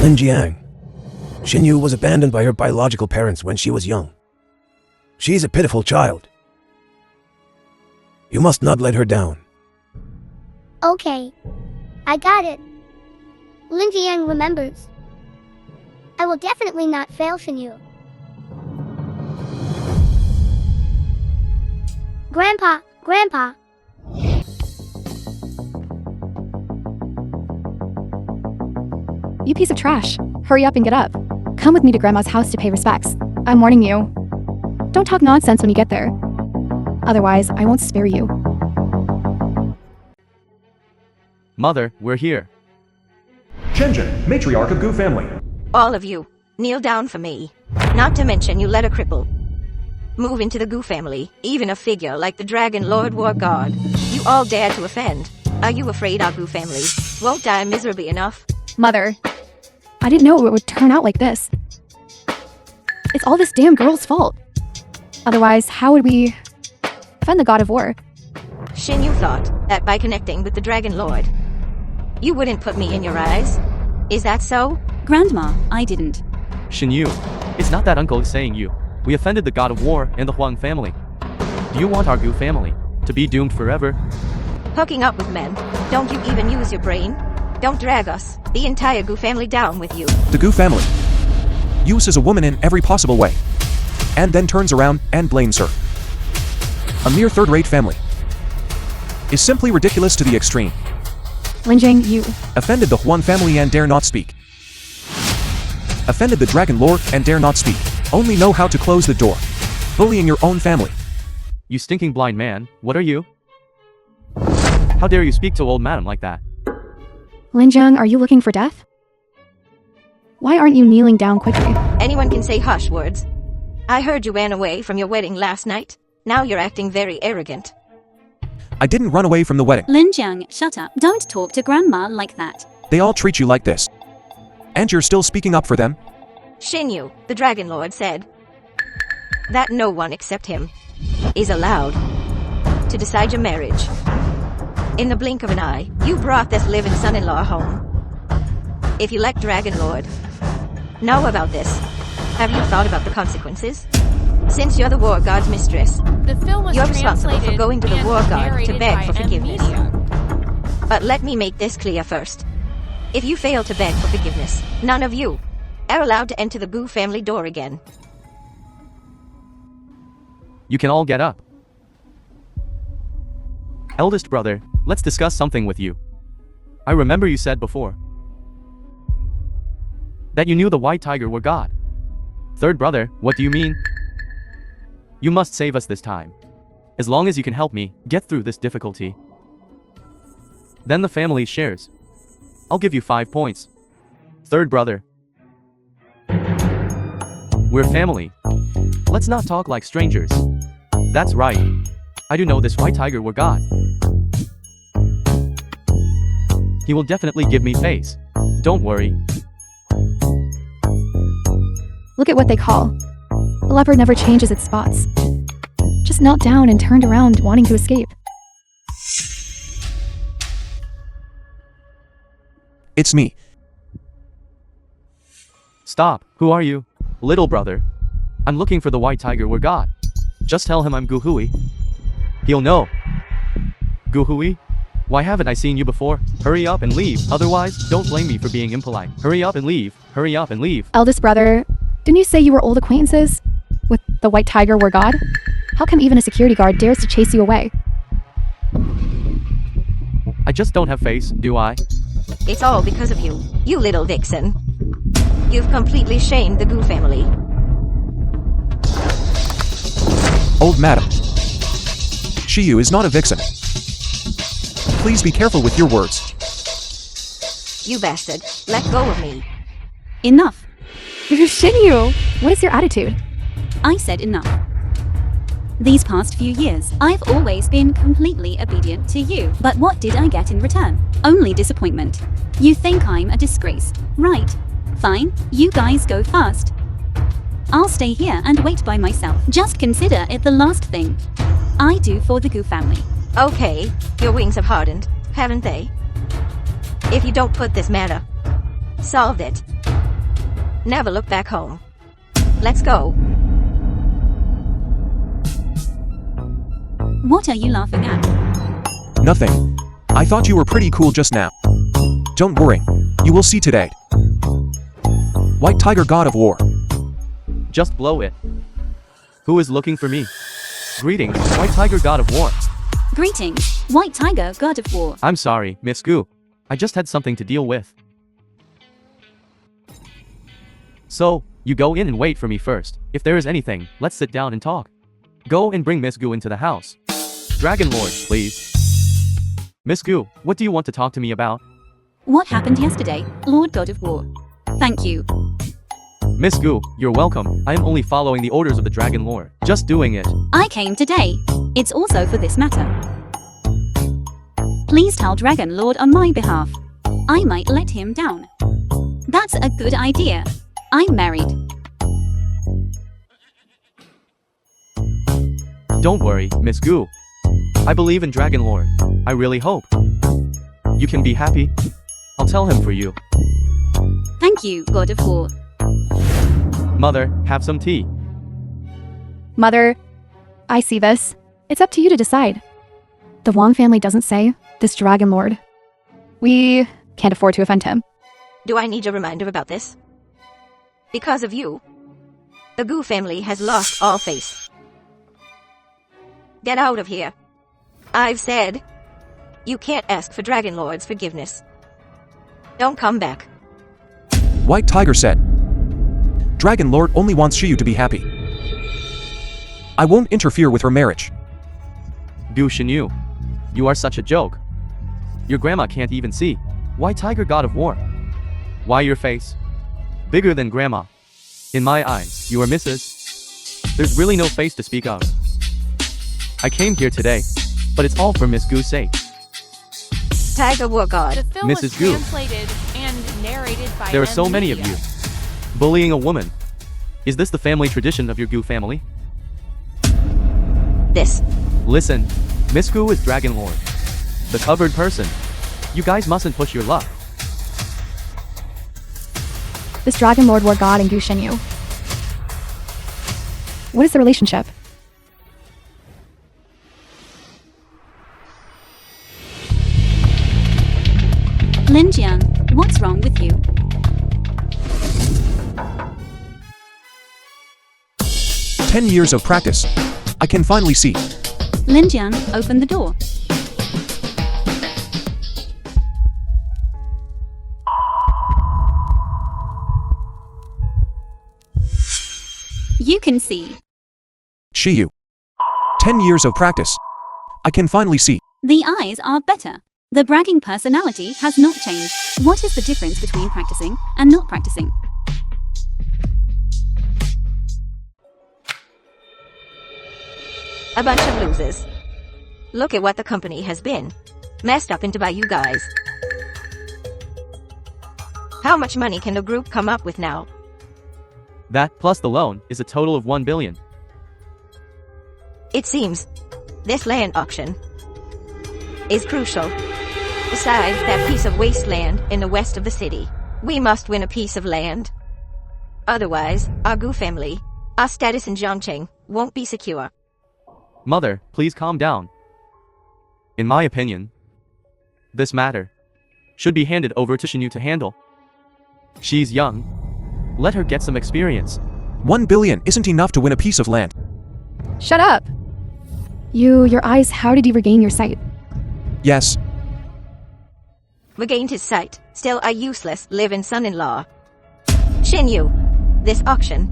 Lin Jiang. Xinyu was abandoned by her biological parents when she was young. She's a pitiful child. You must not let her down. Okay. I got it. Lin Jiang remembers. I will definitely not fail Xinyu. Grandpa. You piece of trash. Hurry up and get up. Come with me to Grandma's house to pay respects. I'm warning you. Don't talk nonsense when you get there. Otherwise, I won't spare you. Mother, we're here. Shenzhen, matriarch of Gu family. All of you, kneel down for me. Not to mention you let a cripple move into the Gu family, even a figure like the Dragon Lord War God. You all dare to offend. Are you afraid our Gu family won't die miserably enough? Mother, I didn't know it would turn out like this. It's all this damn girl's fault. Otherwise, how would we offend the god of war? Xinyu thought that by connecting with the Dragon Lord, you wouldn't put me in your eyes. Is that so? Grandma, I didn't. Xinyu, it's not that uncle is saying you. We offended the god of war and the Huang family. Do you want our Gu family to be doomed forever? Hooking up with men. Don't you even use your brain? Don't drag us, the entire Gu family, down with you. The Gu family uses a woman in every possible way, and then turns around and blames her. A mere third-rate family is simply ridiculous to the extreme. Linjing, you. Offended the Huang family and dare not speak. Offended the Dragon Lord and dare not speak. Only know how to close the door. Bullying your own family. You stinking blind man, what are you? How dare you speak to old madam like that? Linjiang, are you looking for death? Why aren't you kneeling down quickly? Anyone can say hush words. I heard you ran away from your wedding last night. Now you're acting very arrogant. I didn't run away from the wedding. Linjiang, shut up. Don't talk to Grandma like that. They all treat you like this. And you're still speaking up for them? Xinyu, the Dragon Lord, said that no one except him is allowed to decide your marriage. In the blink of an eye, you brought this living son-in-law home. If you let Dragon Lord know about this, have you thought about the consequences? Since you're the War God's mistress, you're responsible for going to the War God to beg for forgiveness. But let me make this clear first. If you fail to beg for forgiveness, none of you are allowed to enter the Gu family door again. You can all get up. Eldest brother, let's discuss something with you. I remember you said before that you knew the White Tiger were God. Third brother, what do you mean? You must save us this time. As long as you can help me get through this difficulty. Then the family shares. I'll give you 5 points. Third brother. We're family. Let's not talk like strangers. That's right. I do know this White Tiger were God. He will definitely give me face. Don't worry. Look at what they call. The leopard never changes its spots. Just knelt down and turned around, wanting to escape. It's me. Stop. Who are you? Little brother. I'm looking for the White Tiger were God. Just tell him I'm Gu Hui. He'll know. Gu Hui? Why haven't I seen you before? Hurry up and leave. Otherwise, don't blame me for being impolite. Hurry up and leave. Hurry up and leave. Eldest brother, didn't you say you were old acquaintances with the White Tiger were God? How come even a security guard dares to chase you away? I just don't have face, do I? It's all because of you, you little vixen. You've completely shamed the Gu family. Old madam. Xiyu is not a vixen. Please be careful with your words. You bastard, let go of me. Enough. Xinyu, what is your attitude? I said enough. These past few years, I've always been completely obedient to you. But what did I get in return? Only disappointment. You think I'm a disgrace, right? Fine, you guys go fast. I'll stay here and wait by myself. Just consider it the last thing I do for the Gu family. Okay, your wings have hardened, haven't they? If you don't put this matter, solved it, Never look back home. Let's go. What are you laughing at? Nothing. I thought you were pretty cool just now. Don't worry. You will see today. White Tiger, God of War. Just blow it. Who is looking for me? Greetings, White Tiger, God of War. Greetings, White Tiger, God of War. I'm sorry, Miss Goo. I just had something to deal with. So, you go in and wait for me first. If there is anything, let's sit down and talk. Go and bring Miss Goo into the house. Dragon Lord, please. Miss Goo, what do you want to talk to me about? What happened yesterday, Lord God of War? Thank you. Miss Goo, you're welcome. I am only following the orders of the Dragon Lord. Just doing it. I came today. It's also for this matter. Please tell Dragon Lord on my behalf. I might let him down. That's a good idea. I'm married. Don't worry, Miss Goo. I believe in Dragon Lord. I really hope you can be happy. I'll tell him for you. Thank you, God of War. Mother, have some tea. Mother, I see this. It's up to you to decide. The Wong family doesn't say, this Dragon Lord. We can't afford to offend him. Do I need a reminder about this? Because of you, the Goo family has lost all face. Get out of here. I've said, you can't ask for Dragon Lord's forgiveness. Don't come back. White Tiger said. Dragon Lord only wants Shiyu to be happy. I won't interfere with her marriage. Goo Shinyu, you are such a joke. Your grandma can't even see. Why Tiger, God of War? Why your face? Bigger than grandma. In my eyes, you are Mrs. There's really no face to speak of. I came here today, but it's all for Miss Goo's sake. Tiger War God. The film was Mrs. Goo. translated and narrated by There are so M many of Media. you. Bullying a woman. Is this the family tradition of your Goo family? This. Listen, Miss Goo is Dragon Lord. The covered person. You guys mustn't push your luck. This Dragon Lord war god and Gu Shenyu. What is the relationship? Linjian, what's wrong with you? "10 years of practice. I can finally see." Linjian, open the door. You can see. Shiyu. 10 years of practice. I can finally see. The eyes are better. The bragging personality has not changed. What is the difference between practicing and not practicing? A bunch of losers. Look at what the company has been messed up into by you guys. How much money can the group come up with now? That, plus the loan, is a total of 1 billion. It seems this land auction is crucial. Besides that piece of wasteland in the west of the city, we must win a piece of land. Otherwise, our Gu family, our status in Zhongcheng, won't be secure. Mother, please calm down. In my opinion, this matter should be handed over to Shinyu to handle. She's young. Let her get some experience. 1 billion isn't enough to win a piece of land. Shut up! Your eyes, how did you regain your sight? Yes. Regained his sight, still a useless live-in son-in-law. Shinyu, this auction,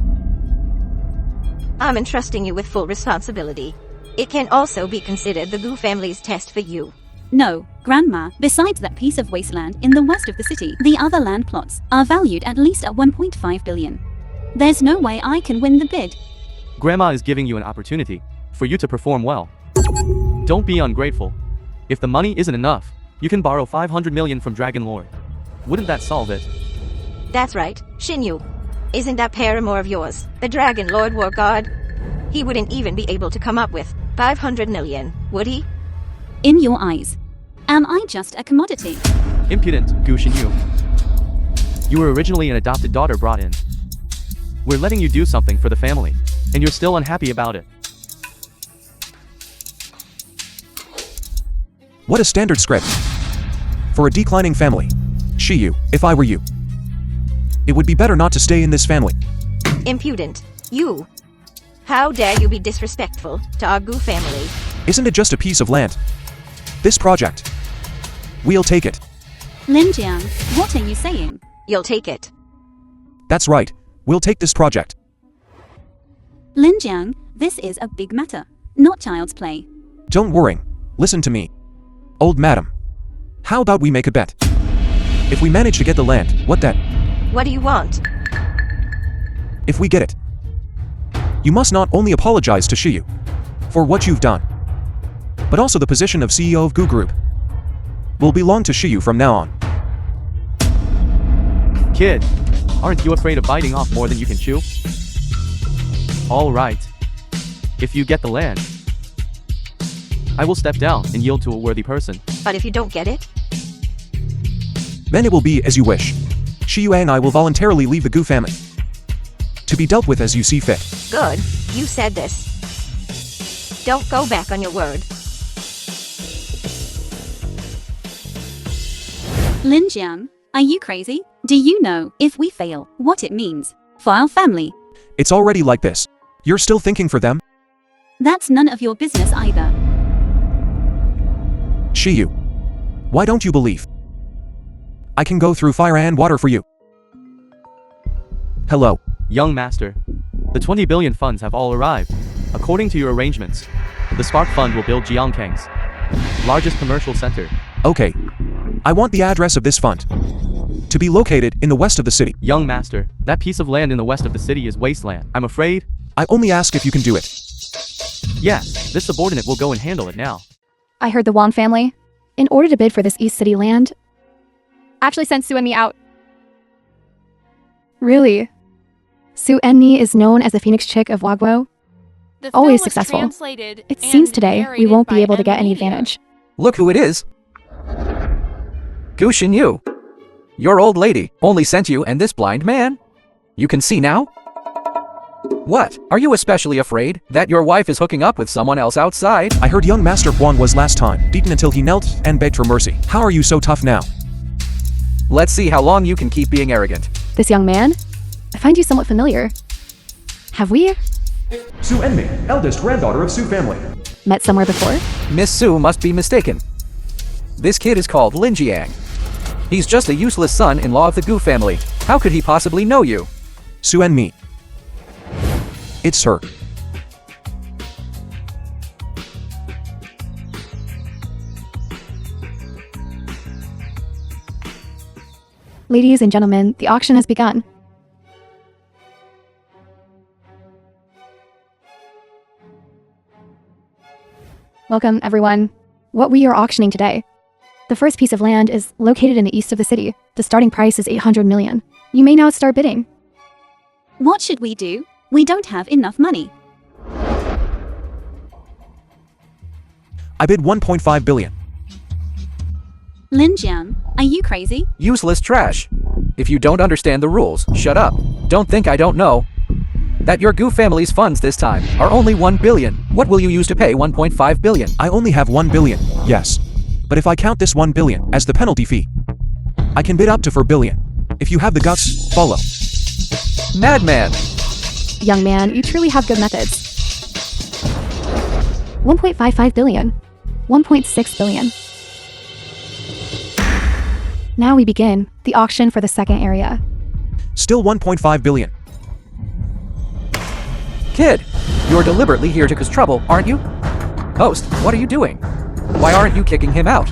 I'm entrusting you with full responsibility. It can also be considered the Gu family's test for you. No, Grandma, besides that piece of wasteland in the west of the city, the other land plots are valued at least at 1.5 billion. There's no way I can win the bid. Grandma is giving you an opportunity for you to perform well. Don't be ungrateful. If the money isn't enough, you can borrow 500 million from Dragon Lord. Wouldn't that solve it? That's right, Shinyu. Isn't that paramour of yours, the Dragon Lord War God? He wouldn't even be able to come up with 500 million, would he? In your eyes, am I just a commodity? Impudent, Gu Shinyu. You were originally an adopted daughter brought in We're letting you do something for the family, and you're still unhappy about it. What a standard script. For a declining family. Shiyu, if I were you. It would be better not to stay in this family. Impudent. You. How dare you be disrespectful to our Gu family? Isn't it just a piece of land? This project. We'll take it. Lin Jiang, what are you saying? You'll take it. That's right. We'll take this project. Lin Jiang, this is a big matter, not child's play. Don't worry. Listen to me. Old madam. How about we make a bet? If we manage to get the land, what then? What do you want? If we get it, you must not only apologize to Shiyu for what you've done, but also the position of CEO of Gu Group will belong to Shiyu from now on. Kid, aren't you afraid of biting off more than you can chew? All right. If you get the land, I will step down and yield to a worthy person. But if you don't get it? Then it will be as you wish. Shiyu and I will voluntarily leave the Gu family, to be dealt with as you see fit. Good. You said this. Don't go back on your word. Lin Jiang, are you crazy? Do you know, if we fail, what it means for our family? It's already like this. You're still thinking for them? That's none of your business either. Shiyu, why don't you believe? I can go through fire and water for you. Hello. Young master, the 20 billion funds have all arrived. According to your arrangements, the Spark Fund will build Jiangkang's largest commercial center. Okay. I want the address of this fund to be located in the west of the city. Young master, that piece of land in the west of the city is wasteland. I'm afraid. I only ask if you can do it. Yes, this subordinate will go and handle it now. I heard the Wang family, in order to bid for this East City land, actually sent Su and me out. Really? Su and me is known as the Phoenix Chick of Wagwo. The Always film was successful. translated It and seems today we narrated won't be by able to get any Media. advantage. Look who it is. Gu Xinyu. Your old lady only sent you and this blind man. You can see now? What? Are you especially afraid that your wife is hooking up with someone else outside? I heard young Master Huang was last time beaten until he knelt and begged for mercy. How are you so tough now? Let's see how long you can keep being arrogant. This young man? I find you somewhat familiar. Have we Su Enmi, eldest granddaughter of Su family. met somewhere before? Miss Su must be mistaken. This kid is called Lin Jiang. He's just a useless son-in-law of the Gu family. How could he possibly know you? Su Enmi. It's her. Ladies and gentlemen, the auction has begun. Welcome, everyone. What we are auctioning today. The first piece of land is located in the east of the city. The starting price is 800 million. You may now start bidding. What should we do? We don't have enough money. I bid 1.5 billion. Lin Jiang, are you crazy? Useless trash. If you don't understand the rules, shut up. Don't think I don't know that your Gu family's funds this time are only 1 billion. What will you use to pay 1.5 billion? I only have 1 billion, yes. But if I count this 1 billion as the penalty fee, I can bid up to 4 billion. If you have the guts, follow. Madman! Young man, you truly have good methods. 1.55 billion. 1.6 billion. Now we begin the auction for the second area. Still 1.5 billion. Kid, you're deliberately here to cause trouble, aren't you? Host, what are you doing? Why aren't you kicking him out?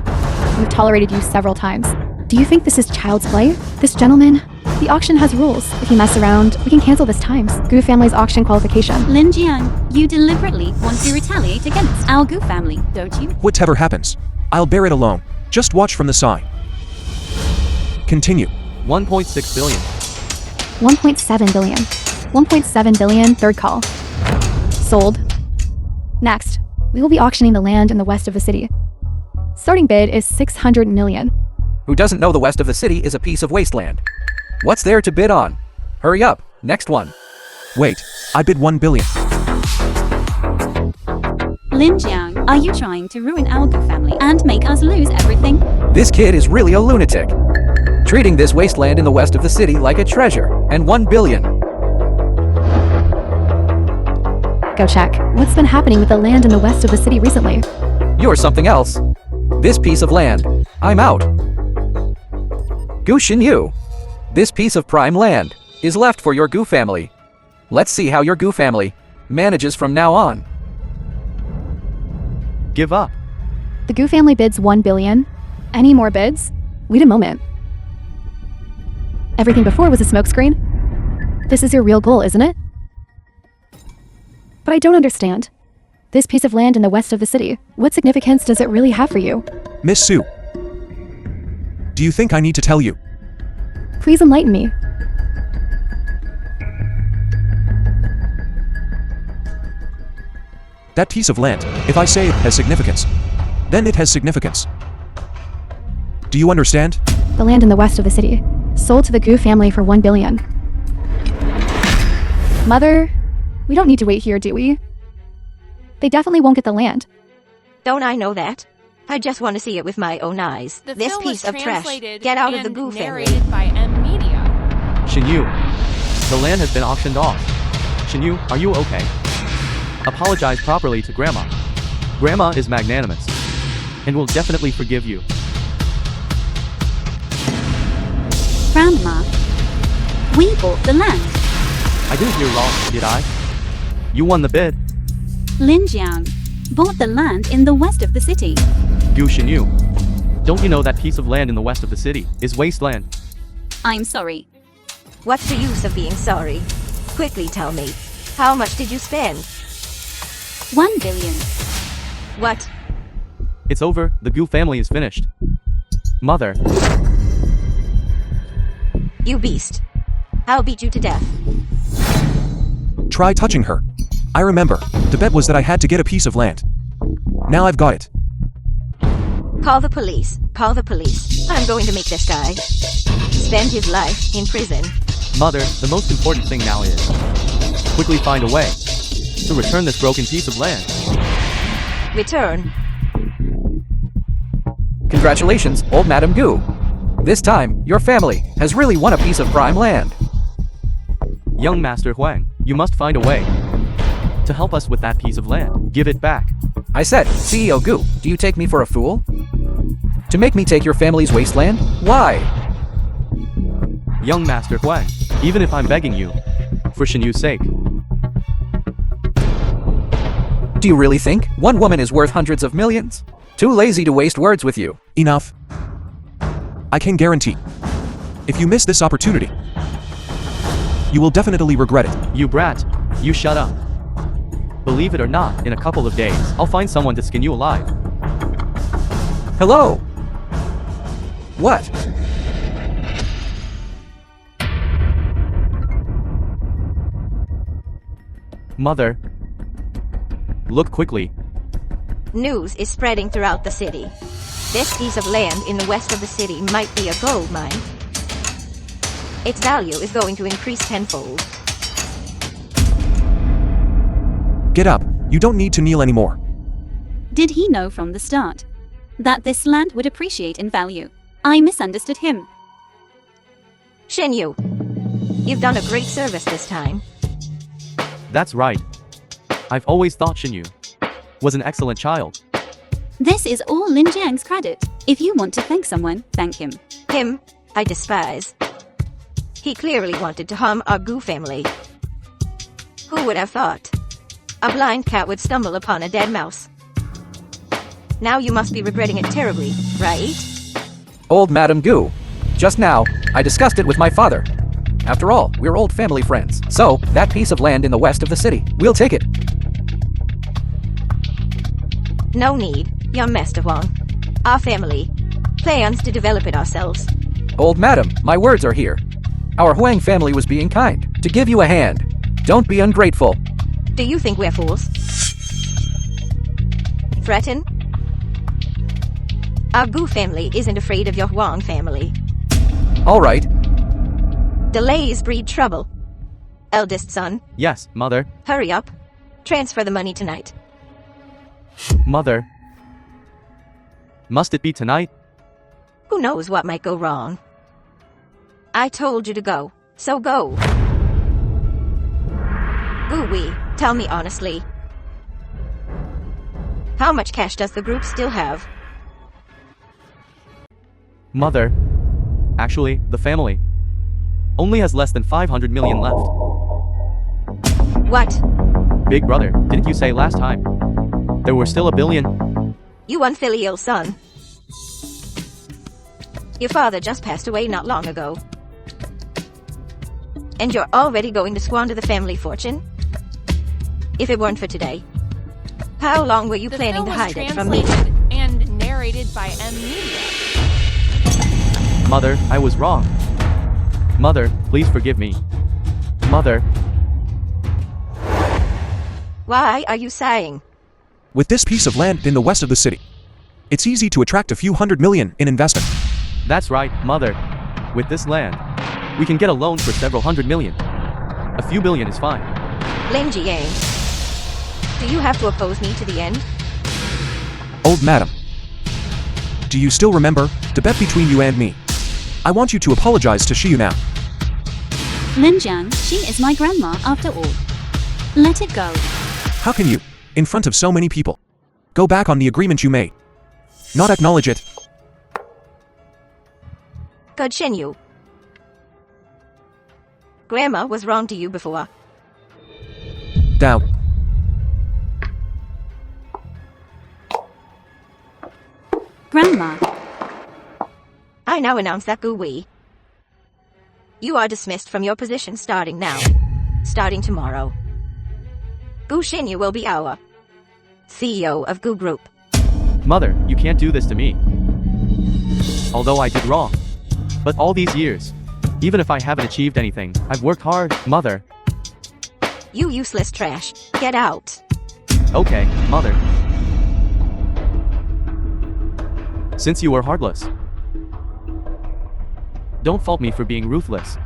We've tolerated you several times. Do you think this is child's play? This gentleman? The auction has rules. If you mess around, we can cancel this times. Gu family's auction qualification. Lin Jiang, you deliberately want to retaliate against our Gu family, don't you? Whatever happens, I'll bear it alone. Just watch from the side. Continue. 1.6 billion. 1.7 billion. 1.7 billion, third call. Sold. Next, we will be auctioning the land in the west of the city. Starting bid is 600 million. Who doesn't know the west of the city is a piece of wasteland? What's there to bid on? Hurry up, next one. Wait, I bid 1 billion. Lin Jiang, are you trying to ruin our Gu family and make us lose everything? This kid is really a lunatic. Treating this wasteland in the west of the city like a treasure, and 1 billion. Go check. What's been happening with the land in the west of the city recently? You're something else. This piece of land, I'm out. Gu Xinyu, this piece of prime land is left for your Gu family. Let's see how your Gu family manages from now on. Give up. The Gu family bids 1 billion. Any more bids? Wait a moment. Everything before was a smokescreen? This is your real goal, isn't it? But I don't understand. This piece of land in the west of the city, what significance does it really have for you? Miss Su. Do you think I need to tell you? Please enlighten me. That piece of land, if I say it has significance, then it has significance. Do you understand? The land in the west of the city, sold to the Gu family for 1 billion. Mother, we don't need to wait here, do we? They definitely won't get the land. Don't I know that? I just want to see it with my own eyes. The This film piece was of trash. translated Get out of the and Gu family. narrated by M Media. Xinyu, the land has been auctioned off. Xinyu, are you okay? Apologize properly to Grandma. Grandma is magnanimous and will definitely forgive you. Grandma, we bought the land. I didn't hear wrong, did I? You won the bid. Lin Jiang bought the land in the west of the city. Gu Xinyu, don't you know that piece of land in the west of the city is wasteland? I'm sorry. What's the use of being sorry? Quickly tell me. How much did you spend? 1 billion. What? It's over, the Gu family is finished. Mother, You beast. I'll beat you to death. Try touching her. I remember, the bet was that I had to get a piece of land. Now I've got it. Call the police. Call the police. I'm going to make this guy spend his life in prison. Mother, the most important thing now is quickly find a way to return this broken piece of land. Return. Congratulations, old Madam Gu. This time, your family has really won a piece of prime land. Young Master Huang, you must find a way to help us with that piece of land. Give it back. I said, CEO Gu, do you take me for a fool? To make me take your family's wasteland? Why? Young Master Huang, even if I'm begging you, for Xinyu's sake. Do you really think one woman is worth hundreds of millions? Too lazy to waste words with you. Enough. I can guarantee, if you miss this opportunity, you will definitely regret it. You brat, you shut up. Believe it or not, in a couple of days, I'll find someone to skin you alive. Hello? What? Mother, look quickly. News is spreading throughout the city. This piece of land in the west of the city might be a gold mine. Its value is going to increase tenfold. Get up. You don't need to kneel anymore. Did he know from the start that this land would appreciate in value? I misunderstood him. Xinyu, you've done a great service this time. That's right. I've always thought Xinyu was an excellent child. This is all Lin Jiang's credit. If you want to thank someone, thank him. Him, I despise. He clearly wanted to harm our Gu family. Who would have thought? A blind cat would stumble upon a dead mouse. Now you must be regretting it terribly, right? Old Madam Gu. Just now, I discussed it with my father. After all, we're old family friends. So, that piece of land in the west of the city, we'll take it. No need, young Master Huang. Our family plans to develop it ourselves. Old Madam, my words are here. Our Huang family was being kind, to give you a hand. Don't be ungrateful. Do you think we're fools? Threaten? Our Gu family isn't afraid of your Huang family. All right. Delays breed trouble. eldest son. Yes, mother. Hurry up. Transfer the money tonight. Mother. Must it be tonight? Who knows what might go wrong? I told you to go, so go. Gooey, tell me honestly. How much cash does the group still have? Mother. Actually, the family only has less than 500 million left. What? Big brother, didn't you say last time there were still $1 billion? You unfilial son. Your father just passed away not long ago. And you're already going to squander the family fortune? If it weren't for today, how long were you The planning film to was hide it from me? translated and narrated by M Media. Mother, I was wrong. Mother, please forgive me. Mother. Why are you sighing? With this piece of land in the west of the city, it's easy to attract a few $100 million in investment. That's right, mother. With this land, we can get a loan for several $100 million. A few billion is fine. Lin Jiang, do you have to oppose me to the end? Old madam, do you still remember the bet between you and me? I want you to apologize to Shiyu now. Lin Jiang, she is my grandma after all. Let it go. How can you, in front of so many people, go back on the agreement you made? Not acknowledge it. God Shenyu. Grandma was wrong to you before. Doubt. Grandma, I now announce that Gooey, you are dismissed from your position starting now. Starting tomorrow. Gu Shenyu will be our CEO of Gu Group. Mother, you can't do this to me. Although I did wrong. But all these years, even if I haven't achieved anything, I've worked hard, mother. You useless trash. Get out. Okay, mother. Since you were heartless, don't fault me for being ruthless.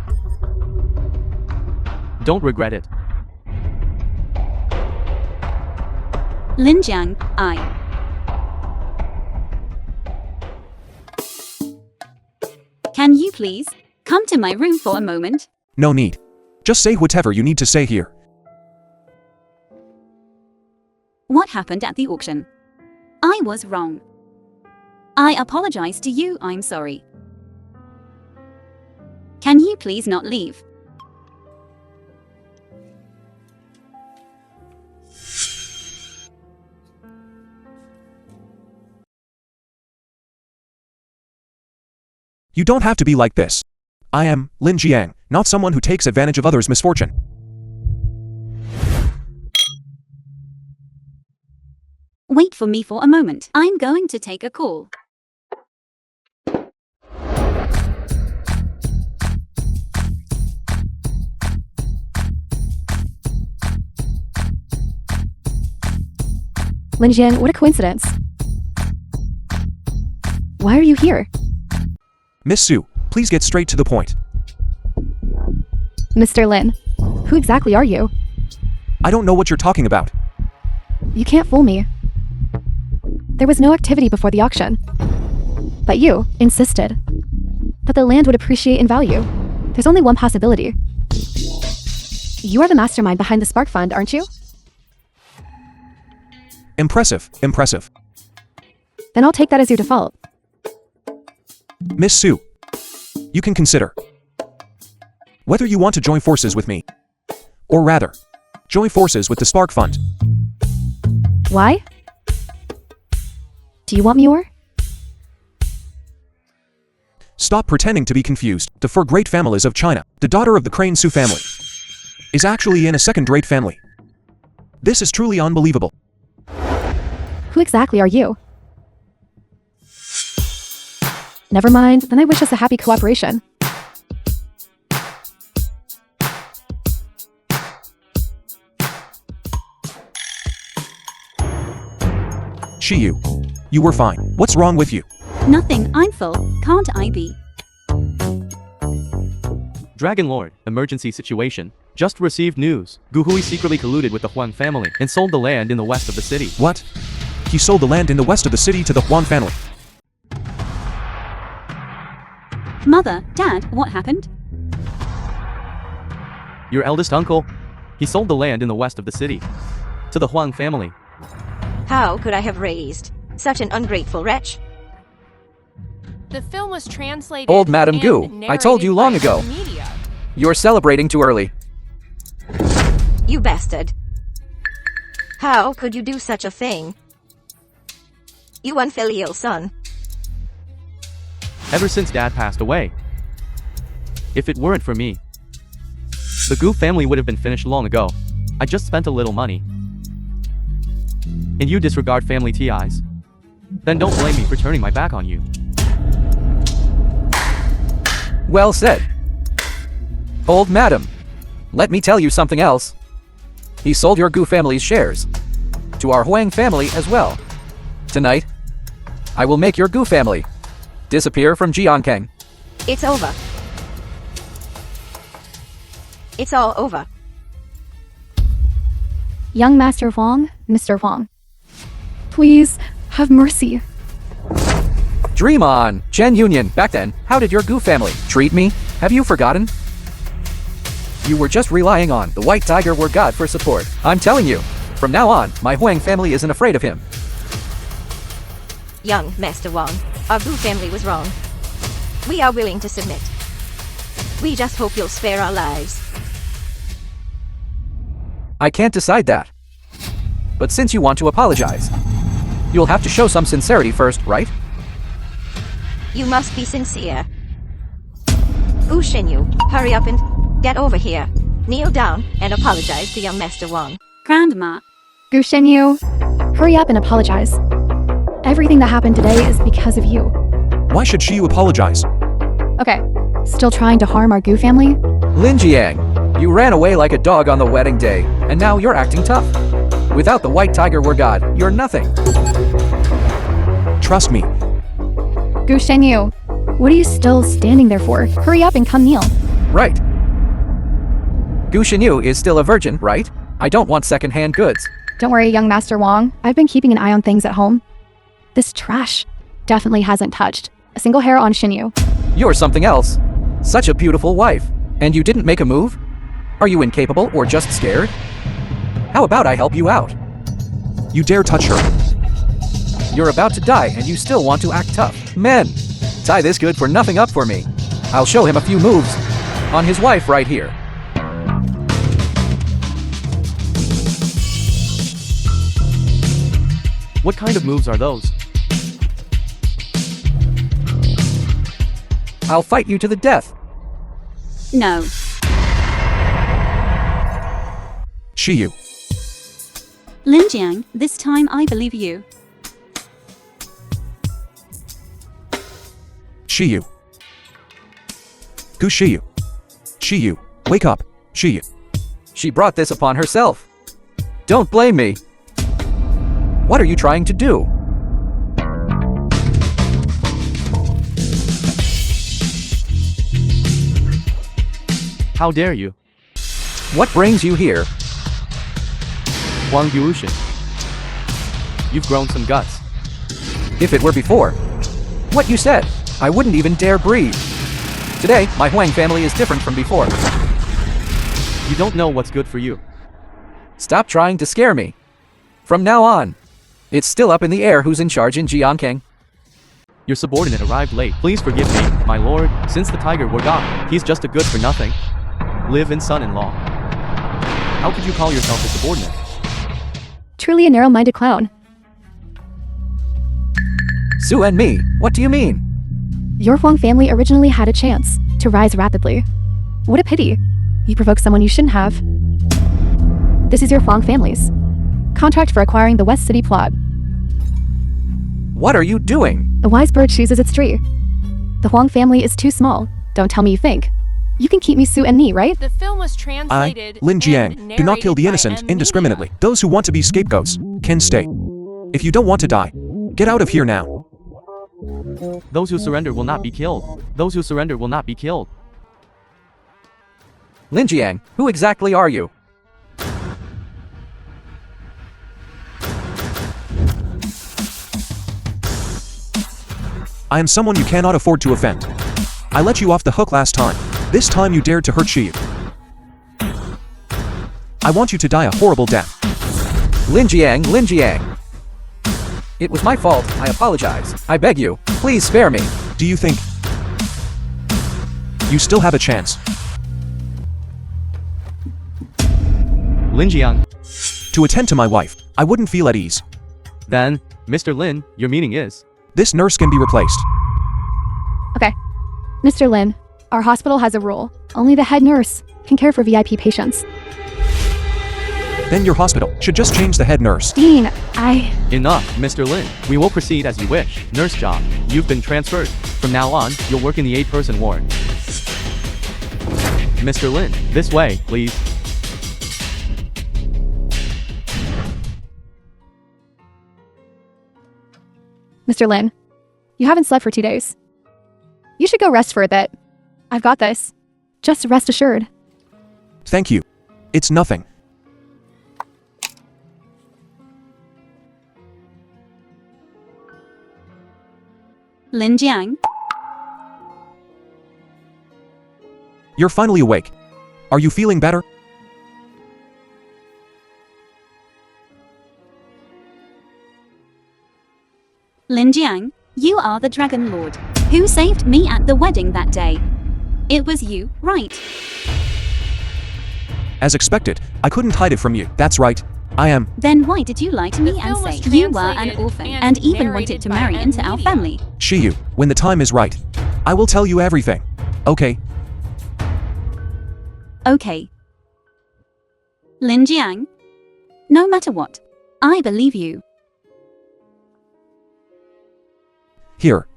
Don't regret it. Lin Jiang, I. Can you please come to my room for a moment? No need. Just say whatever you need to say here. What happened at the auction? I was wrong. I apologize to you, I'm sorry. Can you please not leave? You don't have to be like this. I am Lin Jiang, not someone who takes advantage of others' misfortune. Wait for me for a moment. I'm going to take a call. Lin Jiang, what a coincidence. Why are you here? Miss Su, please get straight to the point. Mr. Lin, who exactly are you? I don't know what you're talking about. You can't fool me. There was no activity before the auction. But you insisted that the land would appreciate in value. There's only one possibility. You are the mastermind behind the Spark Fund, aren't you? Impressive, impressive. Then I'll take that as your default. Miss Su, you can consider whether you want to join forces with me, or rather, join forces with the Spark Fund. Why? Do you want more? Stop pretending to be confused. The four great families of China, the daughter of the Crane Su family, is actually in a second-rate family. This is truly unbelievable. Who exactly are you? Never mind, then I wish us a happy cooperation. Shiyu, you were fine. What's wrong with you? Nothing, I'm full. Can't I be? Dragon Lord, emergency situation. Just received news. Gu Hui secretly colluded with the Huang family and sold the land in the west of the city. What? He sold the land in the west of the city to the Huang family. Mother, Dad, what happened? Your eldest uncle? He sold the land in the west of the city to the Huang family. How could I have raised such an ungrateful wretch? The film was translated. Old Madam and Gu, I told you long narrated by ago. Media. You're celebrating too early. You bastard. How could you do such a thing? You unfilial son. Ever since Dad passed away. If it weren't for me, the Gu family would have been finished long ago. I just spent a little money. And you disregard family TIs? Then don't blame me for turning my back on you. Well said. Old Madam, let me tell you something else. He sold your Gu family's shares to our Huang family as well. Tonight, I will make your Gu family disappear from Jiankang. It's over. It's all over. Young Master Wang, Mr. Wang. Please, have mercy. Dream on! Chen Union, back then, how did your Gu family treat me? Have you forgotten? You were just relying on the White Tiger War God for support. I'm telling you, from now on, my Huang family isn't afraid of him. Young Master Wang, our Gu family was wrong. We are willing to submit. We just hope you'll spare our lives. I can't decide that. But since you want to apologize, you'll have to show some sincerity first, right? You must be sincere. Gu Shenyu, hurry up and get over here. Kneel down and apologize to young Master Wang. Grandma, Gu Shenyu, hurry up and apologize. Everything that happened today is because of you. Why should Shiyu apologize? Okay, still trying to harm our Gu family? Lin Jiang, you ran away like a dog on the wedding day, and now you're acting tough. Without the White Tiger War God, you're nothing. Trust me. Gu Shenyu, what are you still standing there for? Hurry up and come kneel. Right. Gu Shenyu is still a virgin, right? I don't want second-hand goods. Don't worry, young Master Wang. I've been keeping an eye on things at home. This trash definitely hasn't touched a single hair on Shenyu. You're something else. Such a beautiful wife. And you didn't make a move? Are you incapable or just scared? How about I help you out? You dare touch her. You're about to die and you still want to act tough. Men, tie this good for nothing up for me. I'll show him a few moves on his wife right here. What kind of moves are those? I'll fight you to the death. no. Shiyu. Lin Jiang, this time I believe you. Shiyu. Gu Shiyu. Shiyu, wake up. Shiyu. She brought this upon herself. Don't blame me. What are you trying to do? How dare you? What brings you here? Huang Yuushin. You've grown some guts. If it were before, what you said, I wouldn't even dare breathe. Today, my Huang family is different from before. You don't know what's good for you. Stop trying to scare me. From now on, it's still up in the air who's in charge in Jiankang. Your subordinate arrived late. Please forgive me, my lord. Since the tiger were gone, he's just a good-for-nothing live-in son-in-law. How could you call yourself a subordinate? Truly a narrow-minded clown. Sue and me, what do you mean? Your Huang family originally had a chance to rise rapidly. What a pity. You provoked someone you shouldn't have. This is your Huang family's contract for acquiring the West City plot. What are you doing? The wise bird chooses its tree. The Huang family is too small. Don't tell me you think. You can keep me Sue and me, right? The film was I, translated. Lin and Jiang, do not kill the narrated by innocent M. indiscriminately. Media. Those who want to be scapegoats can stay. If you don't want to die, get out of here now. Those who surrender will not be killed. Those who surrender will not be killed. Lin Jiang, who exactly are you? I am someone you cannot afford to offend. I let you off the hook last time. This time you dared to hurt Shiyu. I want you to die a horrible death. Lin Jiang, Lin Jiang. It was my fault, I apologize. I beg you, please spare me. Do you think you still have a chance? Lin Jiang. To attend to my wife, I wouldn't feel at ease. Then, Mr. Lin, your meaning is? This nurse can be replaced. Okay. Mr. Lin, our hospital has a rule. Only the head nurse can care for VIP patients. Then your hospital should just change the head nurse. Dean, Enough, Mr. Lin. We will proceed as you wish. Nurse job. You've been transferred. From now on, you'll work in the 8-person ward. Mr. Lin, this way, please. Mr. Lin, you haven't slept for 2 days. You should go rest for a bit. I've got this. Just rest assured. Thank you. It's nothing. Lin Jiang, You're finally awake. Are you feeling better? Lin Jiang, you are the Dragon Lord who saved me at the wedding that day. It was you, right? As expected, I couldn't hide it from you. That's right. I am. Then why did you lie to me The and film say was you were an translated orphan and and even narrated wanted to by marry into our Media. family? Shiyu, when the time is right, I will tell you everything. Okay? Okay. Lin Jiang, no matter what, I believe you. Here,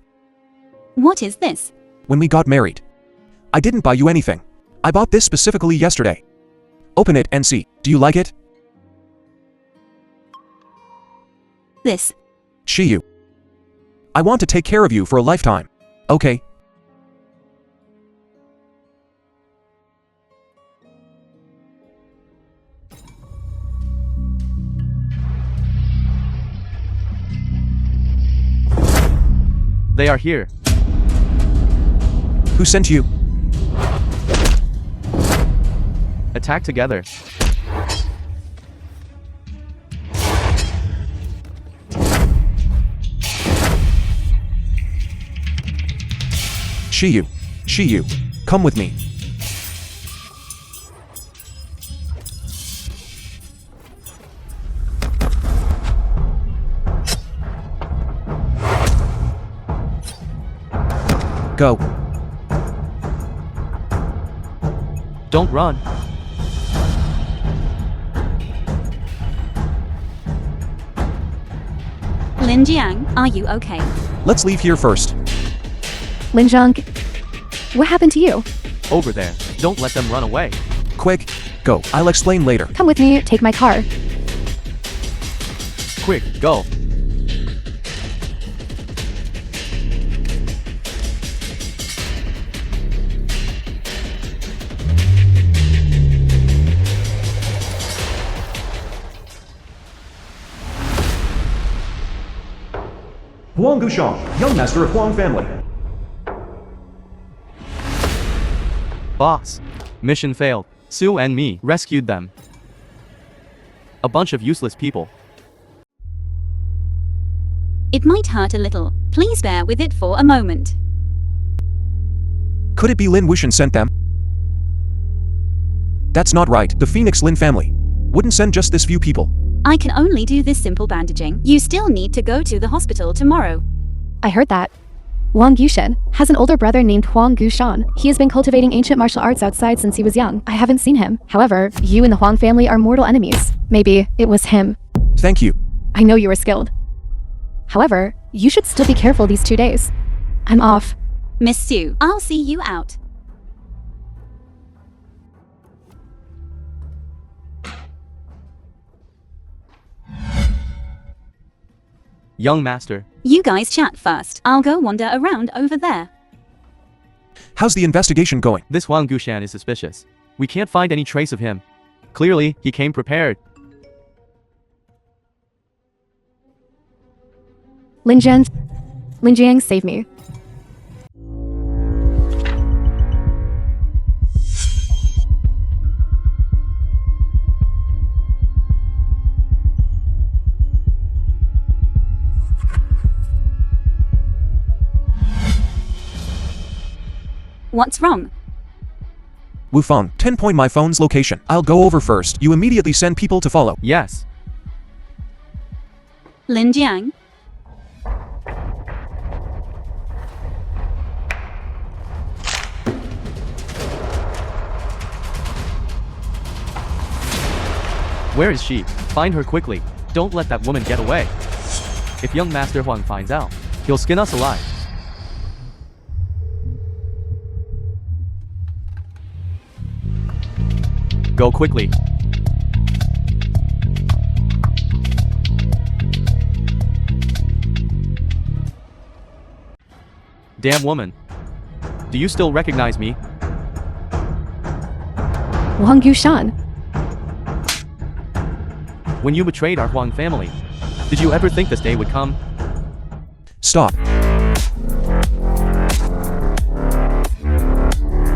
What is this? when we got married, I didn't buy you anything. I bought this specifically yesterday. Open it and see. Do you like it? This. Shiyu. I want to take care of you for a lifetime. Okay? They are here. Who sent you? Attack together. Shiyu. Shiyu. Come with me. Go. Don't run. Lin Jiang, are you okay? Let's leave here first. Lin Jiang, what happened to you? Over there. Don't let them run away. Quick. Go. I'll explain later. Come with me, take my car. Quick, go. Huang Gushang, young master of Huang family. Boss. Mission failed. Sue and me rescued them. A bunch of useless people. It might hurt a little. Please bear with it for a moment. Could it be Lin Wuxian sent them? That's not right. The Phoenix Lin family wouldn't send just this few people. I can only do this simple bandaging. You still need to go to the hospital tomorrow. I heard that. Wang Yushen has an older brother named Huang Gushan. He has been cultivating ancient martial arts outside since he was young. I haven't seen him. However, you and the Huang family are mortal enemies. Maybe it was him. Thank you. I know you were skilled. However, you should still be careful these 2 days. I'm off. Miss Sue, I'll see you out. Young master. You guys chat first. I'll go wander around over there. How's the investigation going? This Huang Gushan is suspicious. We can't find any trace of him. Clearly, he came prepared. Lin Jiang, save me. What's wrong? Wufeng, 10-point my phone's location. I'll go over first. You immediately send people to follow. Yes. Lin Jiang? Where is she? Find her quickly. Don't let that woman get away. If young Master Huang finds out, he'll skin us alive. Go quickly. Damn woman. Do you still recognize me? Wang Yushan. When you betrayed our Huang family, did you ever think this day would come? Stop.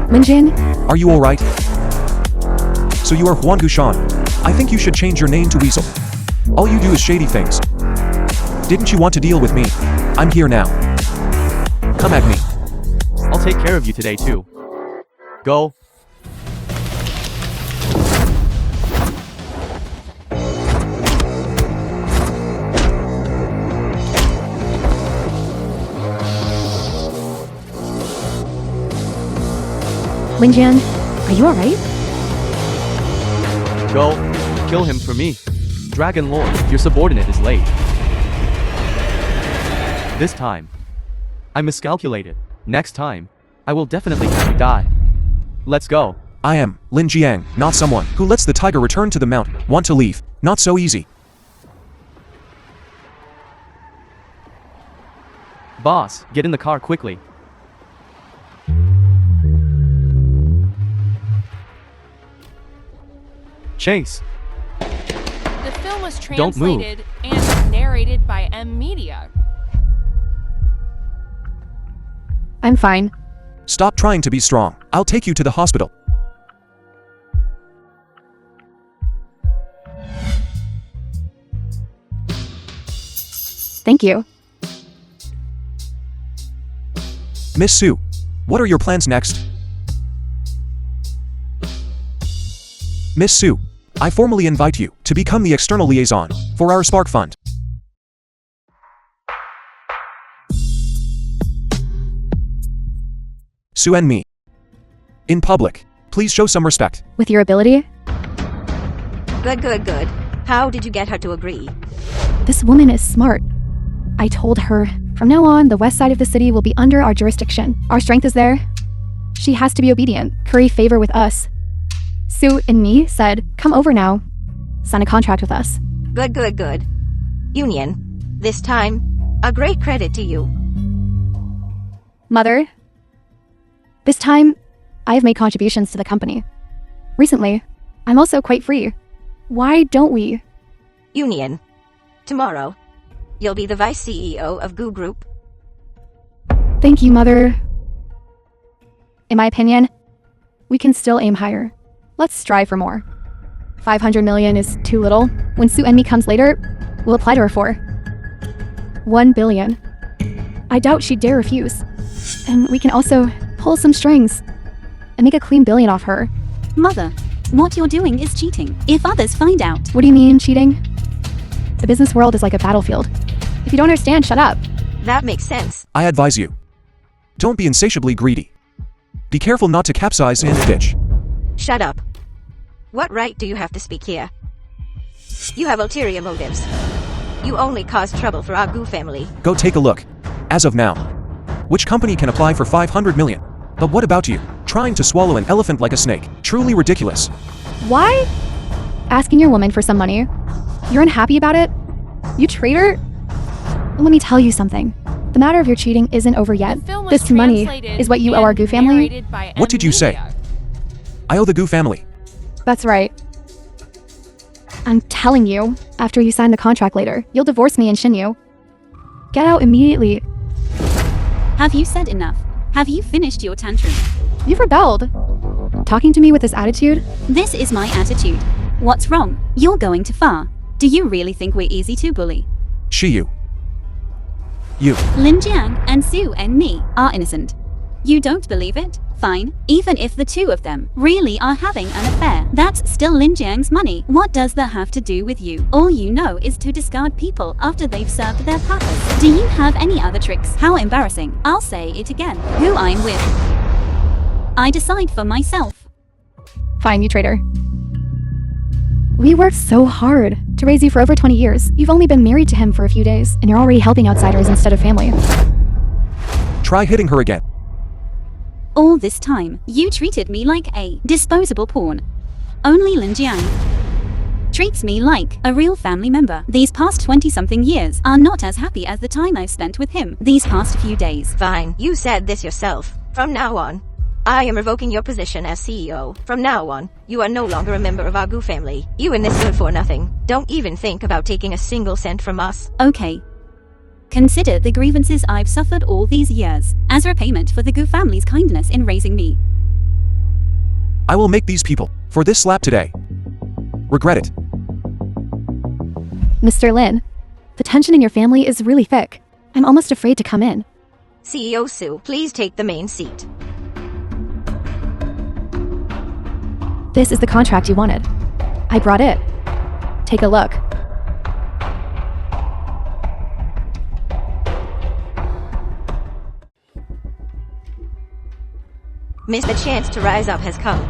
Lin Jiang, Are you alright? So you are Huang Gushan. I think you should change your name to Weasel. All you do is shady things. Didn't you want to deal with me? I'm here now. Come at me. I'll take care of you today too. Go. Lin Jiang, are you alright? Go. Kill him for me. Dragon Lord, your subordinate is late. This time, I miscalculated. Next time, I will definitely have you die. Let's go. I am Lin Jiang, not someone who lets the tiger return to the mountain. Want to leave? Not so easy. Boss, get in the car quickly. Chase. The film was Don't move. translated and narrated by M Media. I'm fine. Stop trying to be strong. I'll take you to the hospital. Thank you. Miss Sue, what are your plans next? Miss Sue, I formally invite you to become the external liaison for our Spark Fund. Sue and me. In public, please show some respect. With your ability, Good. How did you get her to agree? this woman is smart. I told her, from now on, the west side of the city will be under our jurisdiction. Our strength is there. She has to be obedient, curry favor with us. Sue and me said, come over now. Sign a contract with us. Good. Union. This time, a great credit to you. Mother, this time, I have made contributions to the company. Recently, I'm also quite free. Why don't we? Union. Tomorrow, you'll be the vice CEO of Goo Group. Thank you, Mother. In my opinion, we can still aim higher. Let's strive for more. 500 million is too little. When Sue and me comes later, we'll apply to her for 1 billion. I doubt she'd dare refuse. And we can also pull some strings and make a clean billion off her. Mother, what you're doing is cheating. If others find out, What do you mean, cheating? The business world is like a battlefield. If you don't understand, shut up. That makes sense. I advise you. Don't be insatiably greedy. Be careful not to capsize in a ditch. Shut up. What right do you have to speak here? You have ulterior motives. You only cause trouble for our Goo family. Go take a look. As of now, which company can apply for 500 million? But what about you? Trying to swallow an elephant like a snake. Truly ridiculous. Why? Asking your woman for some money. You're unhappy about it? You traitor? Let me tell you something. The matter of your cheating isn't over yet. The film was This money translated is what you owe our and Goo family. narrated by What M did you say? Media. I owe the Gu family. That's right. I'm telling you, after you sign the contract later, you'll divorce me and Shinyu. Get out immediately. Have you said enough? Have you finished your tantrum? You've rebelled. Talking to me with this attitude? This is my attitude. What's wrong? You're going too far. Do you really think we're easy to bully? Shiyu. You. Lin Jiang and Sue and me are innocent. You don't believe it? Fine. Even if the two of them really are having an affair, that's still Lin Jiang's money. What does that have to do with you? All you know is to discard people after they've served their purpose. Do you have any other tricks? How embarrassing. I'll say it again. Who I'm with. I decide for myself. Fine, you traitor. We worked so hard to raise you for over 20 years. You've only been married to him for a few days, and you're already helping outsiders instead of family. Try hitting her again. All this time, you treated me like a disposable pawn. Only Lin Jiang treats me like a real family member. These past 20-something years are not as happy as the time I've spent with him these past few days. Fine, you said this yourself. From now on, I am revoking your position as CEO. From now on, you are no longer a member of our Gu family. You in this good for nothing. Don't even think about taking a single cent from us. Okay. Consider the grievances I've suffered all these years as repayment for the Gu family's kindness in raising me. I will make these people for this slap today regret it. Mr. Lin, the tension in your family is really thick. I'm almost afraid to come in. CEO Sue, please take the main seat. This is the contract you wanted. I brought it. Take a look. Miss, the chance to rise up has come.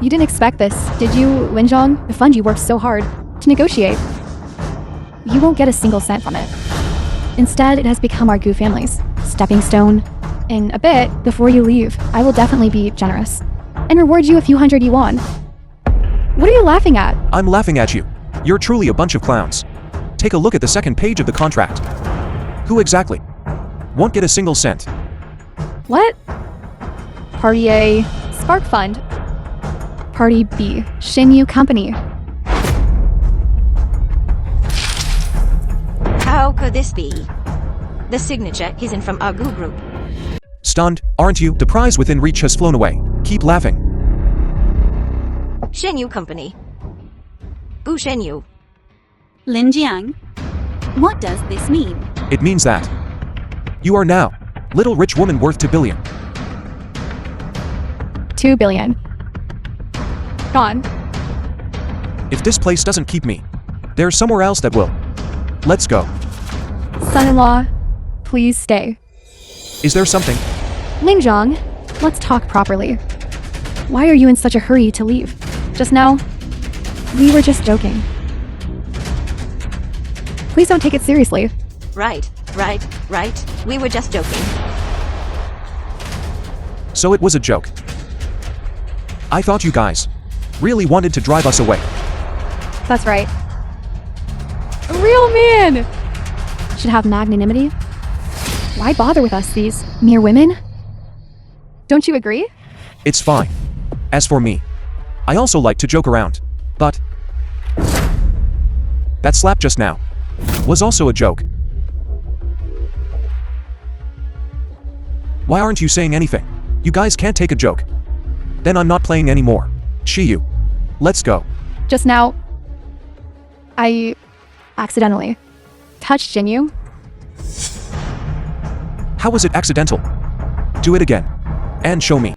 You didn't expect this, did you, Linjong? The fund you worked so hard to negotiate. You won't get a single cent from it. Instead, it has become our Gu family's stepping stone. In a bit, before you leave, I will definitely be generous and reward you a few hundred yuan. What are you laughing at? I'm laughing at you. You're truly a bunch of clowns. Take a look at the second page of the contract. Who exactly won't get a single cent? What? Party A, Spark Fund. Party B, Shinyu Company. How could this be? The signature isn't from our Gu group. Stunned, aren't you? The prize within reach has flown away. Keep laughing. Shinyu Company. Gu Shinyu. Lin Jiang, what does this mean? It means that you are now little rich woman worth 2 billion. 2 billion. Gone. If this place doesn't keep me, there's somewhere else that will. Let's go. Son-in-law, please stay. Is there something? Lingjong, let's talk properly. Why are you in such a hurry to leave? Just now, we were just joking. Please don't take it seriously. Right. We were just joking. So it was a joke. I thought you guys really wanted to drive us away. That's right. A real man should have magnanimity. Why bother with us, these mere women? Don't you agree? It's fine. As for me, I also like to joke around. But that slap just now was also a joke. Why aren't you saying anything? You guys can't take a joke. Then I'm not playing anymore. Shiyu, let's go. Just now, I accidentally touched Jinyu. How was it accidental? Do it again. And show me.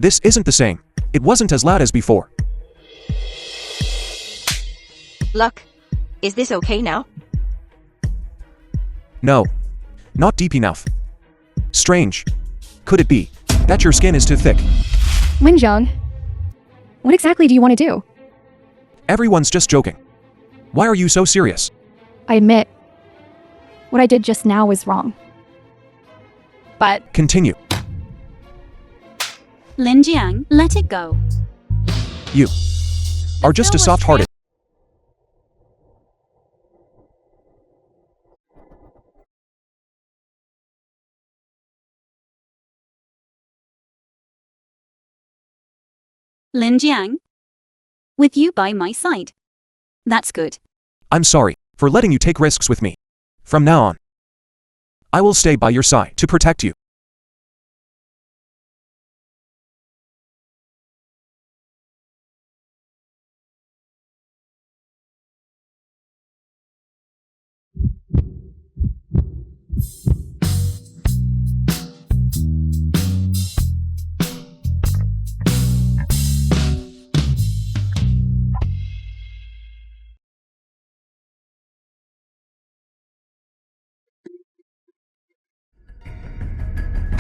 This isn't the same. It wasn't as loud as before. Luck. Is this okay now? No. Not deep enough. Strange. Could it be that your skin is too thick? Linjong, what exactly do you want to do? Everyone's just joking. Why are you so serious? I admit, what I did just now was wrong. But Continue. Lin Jiang, let it go. You are just a soft-hearted. Lin Jiang. With you by my side. That's good. I'm sorry for letting you take risks with me. From now on, I will stay by your side to protect you.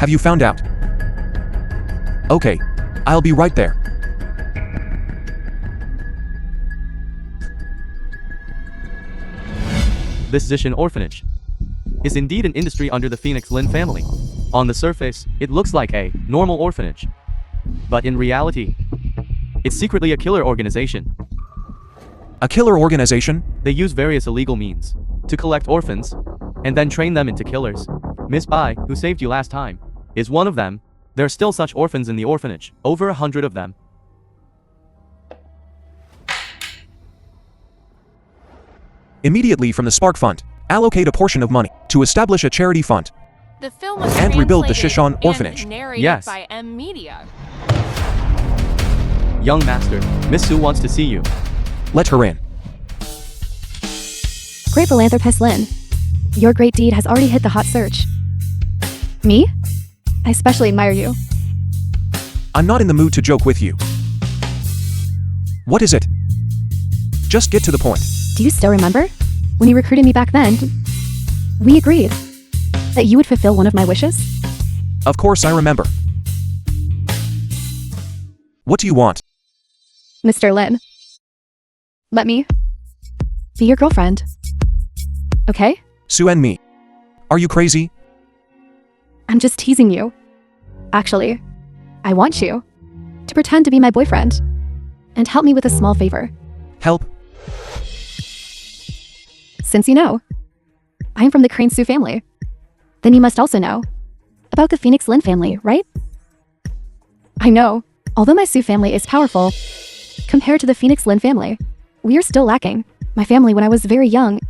Have you found out? Okay, I'll be right there. This Zishan orphanage is indeed an industry under the Phoenix Lin family. On the surface, it looks like a normal orphanage. But in reality, it's secretly a killer organization. A killer organization? They use various illegal means to collect orphans and then train them into killers. Miss Bai, who saved you last time, is one of them. There are still such orphans in the orphanage, over 100 of them. Immediately from the Spark Fund, allocate a portion of money to establish a charity fund. The film was And rebuild the translated Shishan orphanage. and narrated Yes. by M Media. Young master, Miss Su wants to see you. Let her in. Great philanthropist Lin. Your great deed has already hit the hot search. Me? I especially admire you. I'm not in the mood to joke with you. What is it? Just get to the point. Do you still remember? When you recruited me back then, we agreed that you would fulfill one of my wishes? Of course I remember. What do you want? Mr. Lin, let me be your girlfriend. Okay? Sue and me. Are you crazy? I'm just teasing you. Actually, I want you to pretend to be my boyfriend and help me with a small favor. Help? Since you know, I'm from the Crane Su family, then you must also know about the Phoenix Lin family, right? I know, although my Su family is powerful, compared to the Phoenix Lin family, we are still lacking. My family, when I was very young,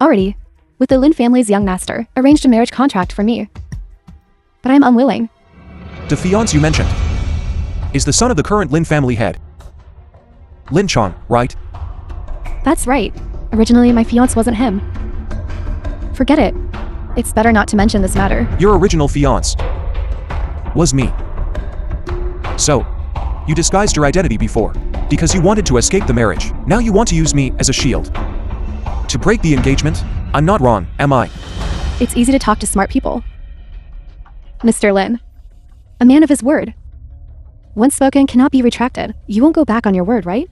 already, with the Lin family's young master, arranged a marriage contract for me. But I'm unwilling. The fiancé you mentioned is the son of the current Lin family head. Lin Chan, right? That's right. Originally, my fiancé wasn't him. Forget it. It's better not to mention this matter. Your original fiancé was me. So, you disguised your identity before because you wanted to escape the marriage. Now you want to use me as a shield to break the engagement? I'm not wrong, am I? It's easy to talk to smart people. Mr. Lin, a man of his word. Once spoken cannot be retracted. You won't go back on your word, right?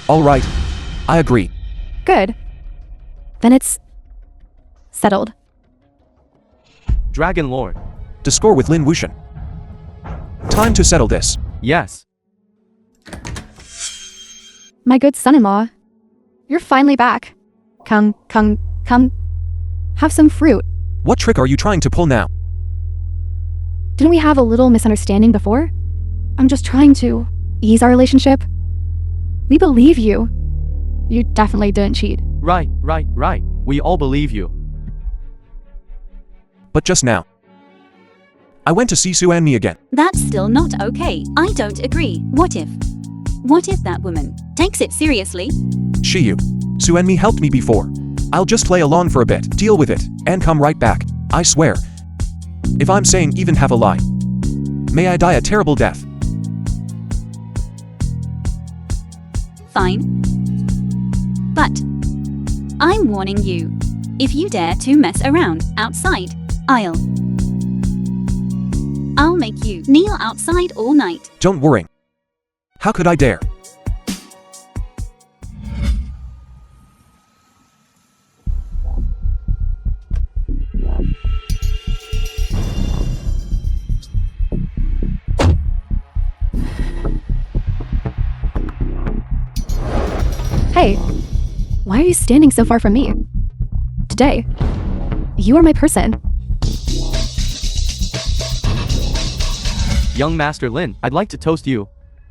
All right. I agree. Good. Then it's settled. Dragon Lord. To score with Lin Wuxian. Time to settle this. Yes. My good son-in-law, you're finally back. Come. Have some fruit. What trick are you trying to pull now? Didn't we have a little misunderstanding before? I'm just trying to ease our relationship. We believe you. You definitely didn't cheat. Right. We all believe you. But just now, I went to see Sue and me again. That's still not okay. I don't agree. What if that woman takes it seriously? You. Sue and me helped me before. I'll just play along for a bit, deal with it, and come right back. I swear. If I'm saying even half a lie, may I die a terrible death. Fine. But I'm warning you. If you dare to mess around outside, I'll make you kneel outside all night. Don't worry. How could I dare? Hey, why are you standing so far from me? Today, you are my person. Young Master Lin, I'd like to toast you.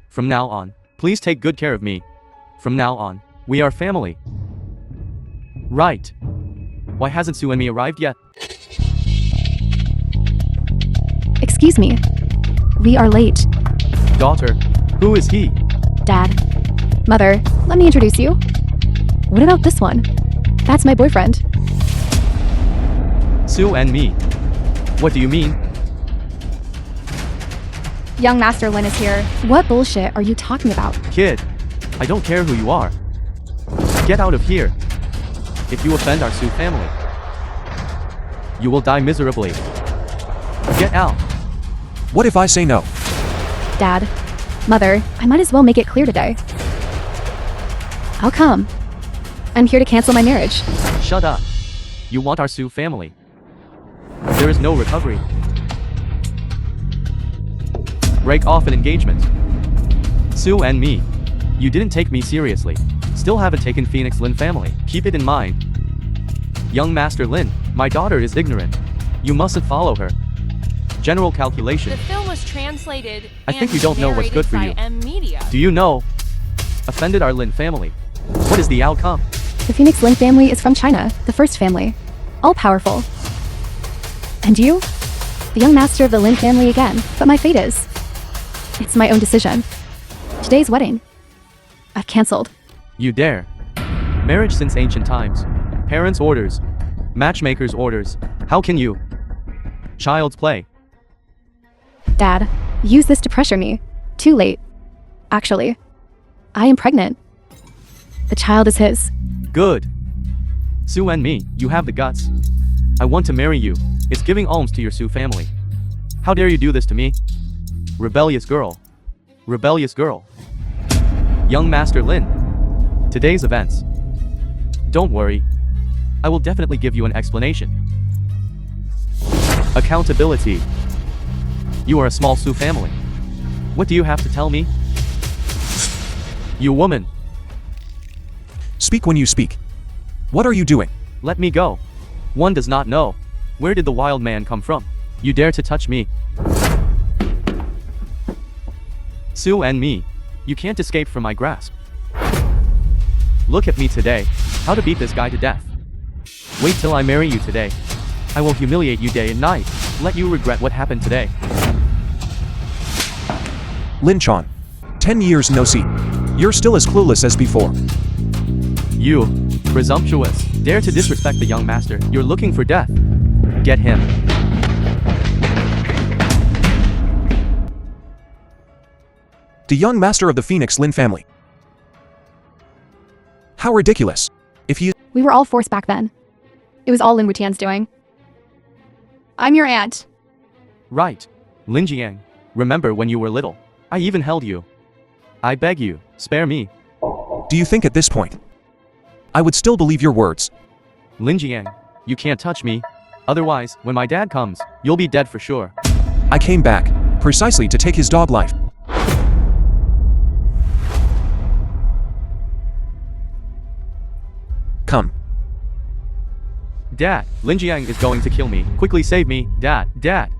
From now on, please take good care of me. From now on, we are family. Right. Why hasn't Sue and me arrived yet? Excuse me. We are late. Daughter, who is he? Dad. Mother, let me introduce you. What about this one? That's my boyfriend. Sue and me. What do you mean? Young Master Lin is here. What bullshit are you talking about? Kid, I don't care who you are. Get out of here. If you offend our Sue family, you will die miserably. Get out. What if I say no? Dad. Mother, I might as well make it clear today. I'll come. I'm here to cancel my marriage. Shut up. You want our Sue family. There is no recovery. Break off an engagement. Sue and me. You didn't take me seriously. Still haven't taken Phoenix Lin family. Keep it in mind. Young Master Lin, my daughter is ignorant. You mustn't follow her. General calculation. The film was translated. I think you don't know what's good for you. Media. Do you know? Offended our Lin family. What is the outcome? The Phoenix Lin family is from China, the first family. All powerful. And you? The young master of the Lin family again. But my fate is. It's my own decision. Today's wedding. I've cancelled. You dare. Marriage since ancient times. Parents' orders. Matchmakers' orders. How can you? Child's play. Dad, use this to pressure me. Too late. Actually, I am pregnant. The child is his. Good. Sue and me, you have the guts. I want to marry you. It's giving alms to your Sue family. How dare you do this to me? Rebellious girl. Rebellious girl. Young Master Lin. Today's events. Don't worry. I will definitely give you an explanation. Accountability. You are a small Sue family. What do you have to tell me? You woman. Speak when you speak. What are you doing? Let me go. One does not know. Where did the wild man come from? You dare to touch me. Sue and me. You can't escape from my grasp. Look at me today. How to beat this guy to death. Wait till I marry you today. I will humiliate you day and night. Let you regret what happened today. Lin Chan. 10 years no see. You're still as clueless as before. You, presumptuous, dare to disrespect the young master. You're looking for death. Get him. The young master of the Phoenix Lin family. How ridiculous. If he We were all forced back then. It was all Lin Wutian's doing. I'm your aunt. Right. Lin Jiang. Remember when you were little? I even held you. I beg you, spare me. Do you think at this point I would still believe your words? Lin Jiang, you can't touch me. Otherwise, when my dad comes, you'll be dead for sure. I came back precisely to take his dog life. Come. Dad, Lin Jiang is going to kill me. Quickly save me, Dad, Dad.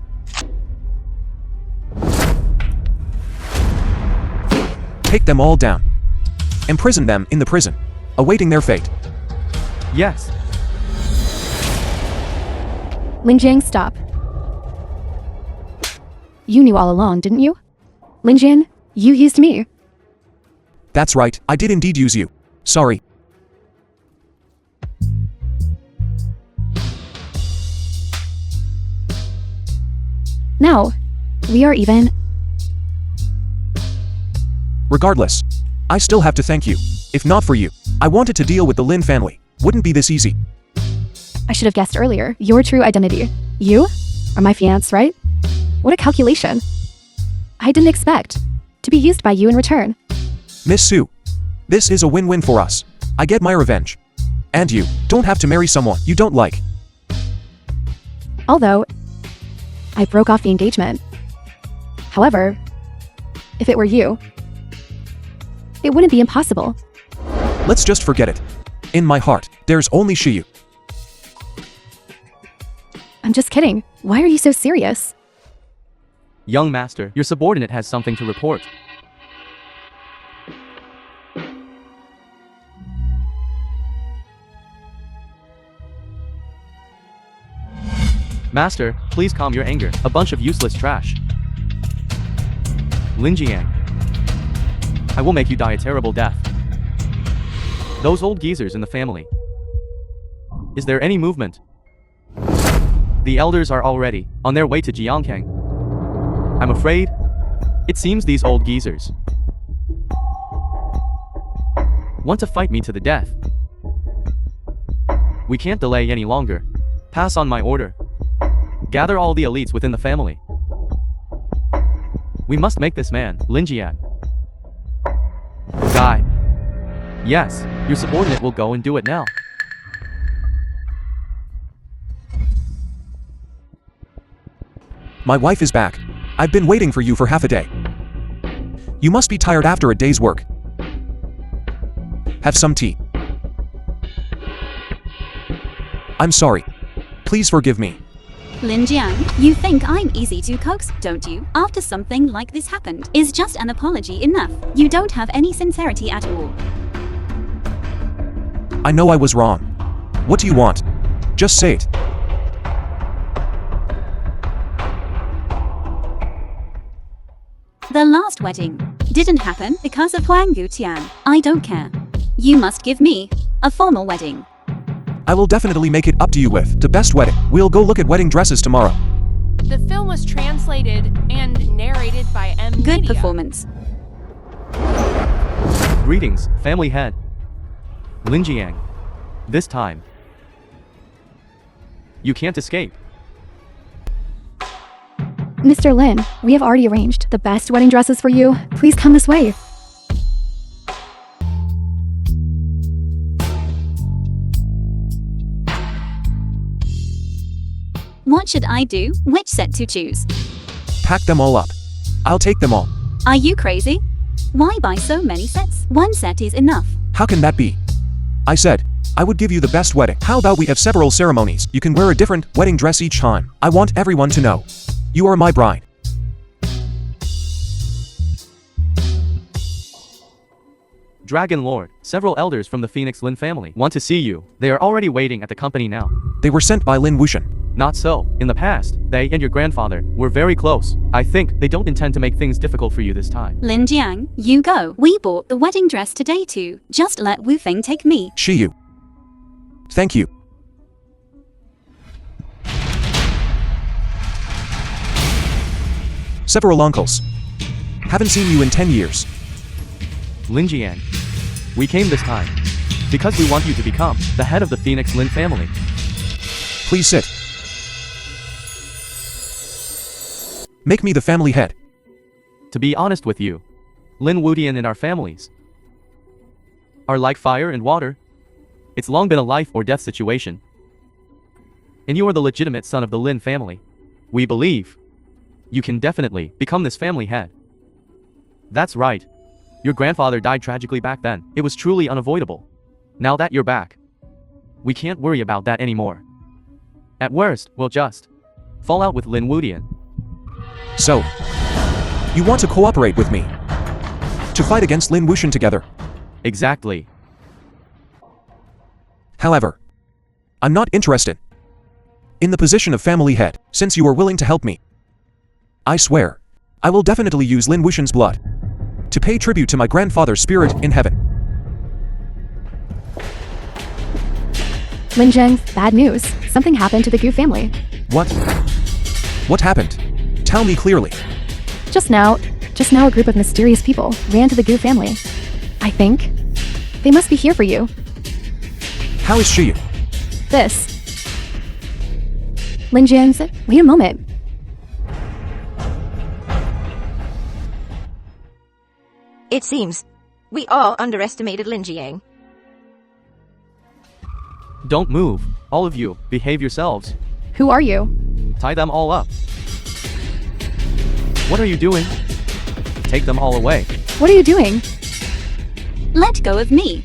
Take them all down. Imprison them in the prison, awaiting their fate. Yes. Lin Jiang, stop. You knew all along, didn't you? Lin Jian, you used me. That's right, I did indeed use you. Sorry. Now, we are even. Regardless, I still have to thank you. If not for you, I wanted to deal with the Lin family. Wouldn't be this easy. I should have guessed earlier. Your true identity. You are my fiancé, right? What a calculation. I didn't expect to be used by you in return. Miss Sue, this is a win-win for us. I get my revenge. And you don't have to marry someone you don't like. Although, I broke off the engagement. However, if it were you, it wouldn't be impossible. Let's just forget it. In my heart, there's only Shiyu. I'm just kidding. Why are you so serious? Young master, your subordinate has something to report. Master, please calm your anger. A bunch of useless trash. Lin Jiang, I will make you die a terrible death. Those old geezers in the family. Is there any movement? The elders are already on their way to Jiangkang. I'm afraid it seems these old geezers want to fight me to the death. We can't delay any longer. Pass on my order. Gather all the elites within the family. We must make this man, Lin Jiang, die. Yes, your subordinate will go and do it now. My wife is back. I've been waiting for you for half a day. You must be tired after a day's work. Have some tea. I'm sorry. Please forgive me. Lin Jiang, you think I'm easy to coax, don't you? After something like this happened, is just an apology enough? You don't have any sincerity at all. I know I was wrong. What do you want? Just say it. The last wedding didn't happen because of Huang Gutian. I don't care. You must give me a formal wedding. I will definitely make it up to you with the best wedding. We'll go look at wedding dresses tomorrow. The film was translated and narrated by M. Good Media. performance. Greetings, family head. Lin Jiang. This time, you can't escape. Mr. Lin, we have already arranged the best wedding dresses for you. Please come this way. What should I do? Which set to choose? Pack them all up. I'll take them all. Are you crazy? Why buy so many sets? One set is enough. How can that be? I said, I would give you the best wedding. How about we have several ceremonies? You can wear a different wedding dress each time. I want everyone to know. You are my bride. Dragon Lord, several elders from the Phoenix Lin family want to see you. They are already waiting at the company now. They were sent by Lin Wuxian. Not so. In the past, they and your grandfather were very close. I think they don't intend to make things difficult for you this time. Lin Jiang, you go. We bought the wedding dress today too. Just let Wu Feng take me. Shiyu. Thank you. Several uncles. Haven't seen you in 10 years. Lin Jiang, we came this time because we want you to become the head of the Phoenix Lin family. Please sit. Make me the family head. To be honest with you, Lin Wudian and our families are like fire and water. It's long been a life or death situation. And you are the legitimate son of the Lin family. We believe you can definitely become this family head. That's right. Your grandfather died tragically back then. It was truly unavoidable. Now that you're back, we can't worry about that anymore. At worst, we'll just fall out with Lin Wudian. So, you want to cooperate with me to fight against Lin Wuxian together? Exactly. However, I'm not interested in the position of family head. Since you are willing to help me, I swear, I will definitely use Lin Wuxian's blood to pay tribute to my grandfather's spirit in heaven. Lin Jiang, bad news. Something happened to the Gu family. What? What happened? Tell me clearly. Just now a group of mysterious people ran to the Gu family. I think they must be here for you. How is Shiyu? This. Lin Jiang said, wait a moment. It seems we all underestimated Lin Jiang. Don't move. All of you, behave yourselves. Who are you? Tie them all up. What are you doing? Take them all away. What are you doing? Let go of me.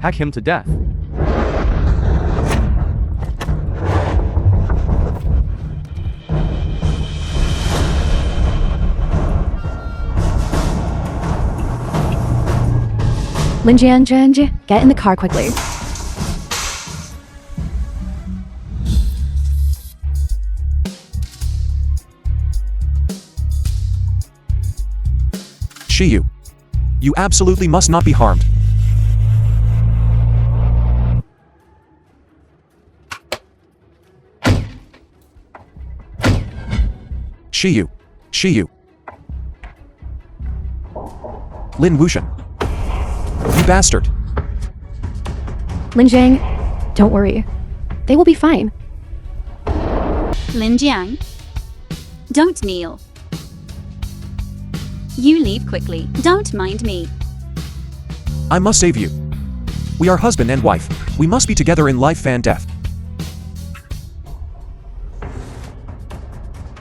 Hack him to death. Linjian, get in the car quickly. Shiyu. You absolutely must not be harmed. Shiyu. Lin Wuxian. You bastard. Linjiang, don't worry. They will be fine. Linjiang, don't kneel. You leave quickly. Don't mind me. I must save you. We are husband and wife. We must be together in life and death.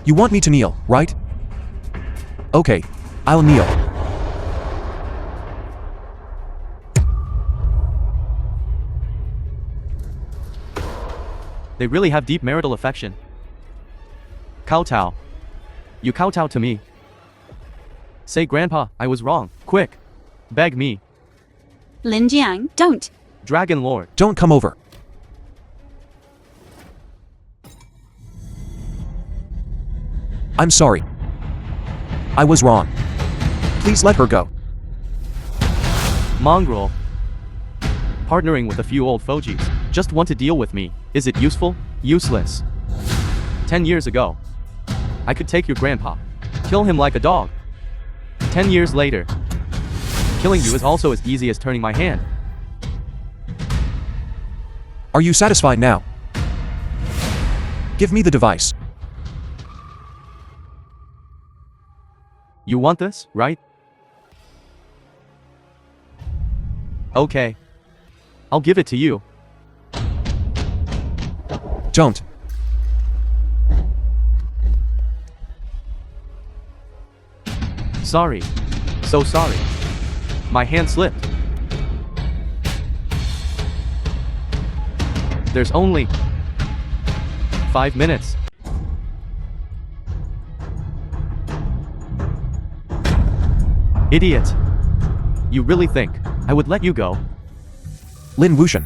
You want me to kneel, right? Okay, I'll kneel. They really have deep marital affection. Kowtow. You kowtow to me. Say, Grandpa, I was wrong. Quick. Beg me. Linjiang, don't. Dragon Lord. Don't come over. I'm sorry. I was wrong. Please let her go. Mongrel. Partnering with a few old fogies. Just want to deal with me. Is it useful? Useless. 10 years ago, I could take your grandpa. Kill him like a dog. 10 years later, killing you is also as easy as turning my hand. Are you satisfied now? Give me the device. You want this, right? Okay. I'll give it to you. Don't. Sorry. So sorry. My hand slipped. There's only 5 minutes. Idiot. You really think I would let you go? Lin Wuxian.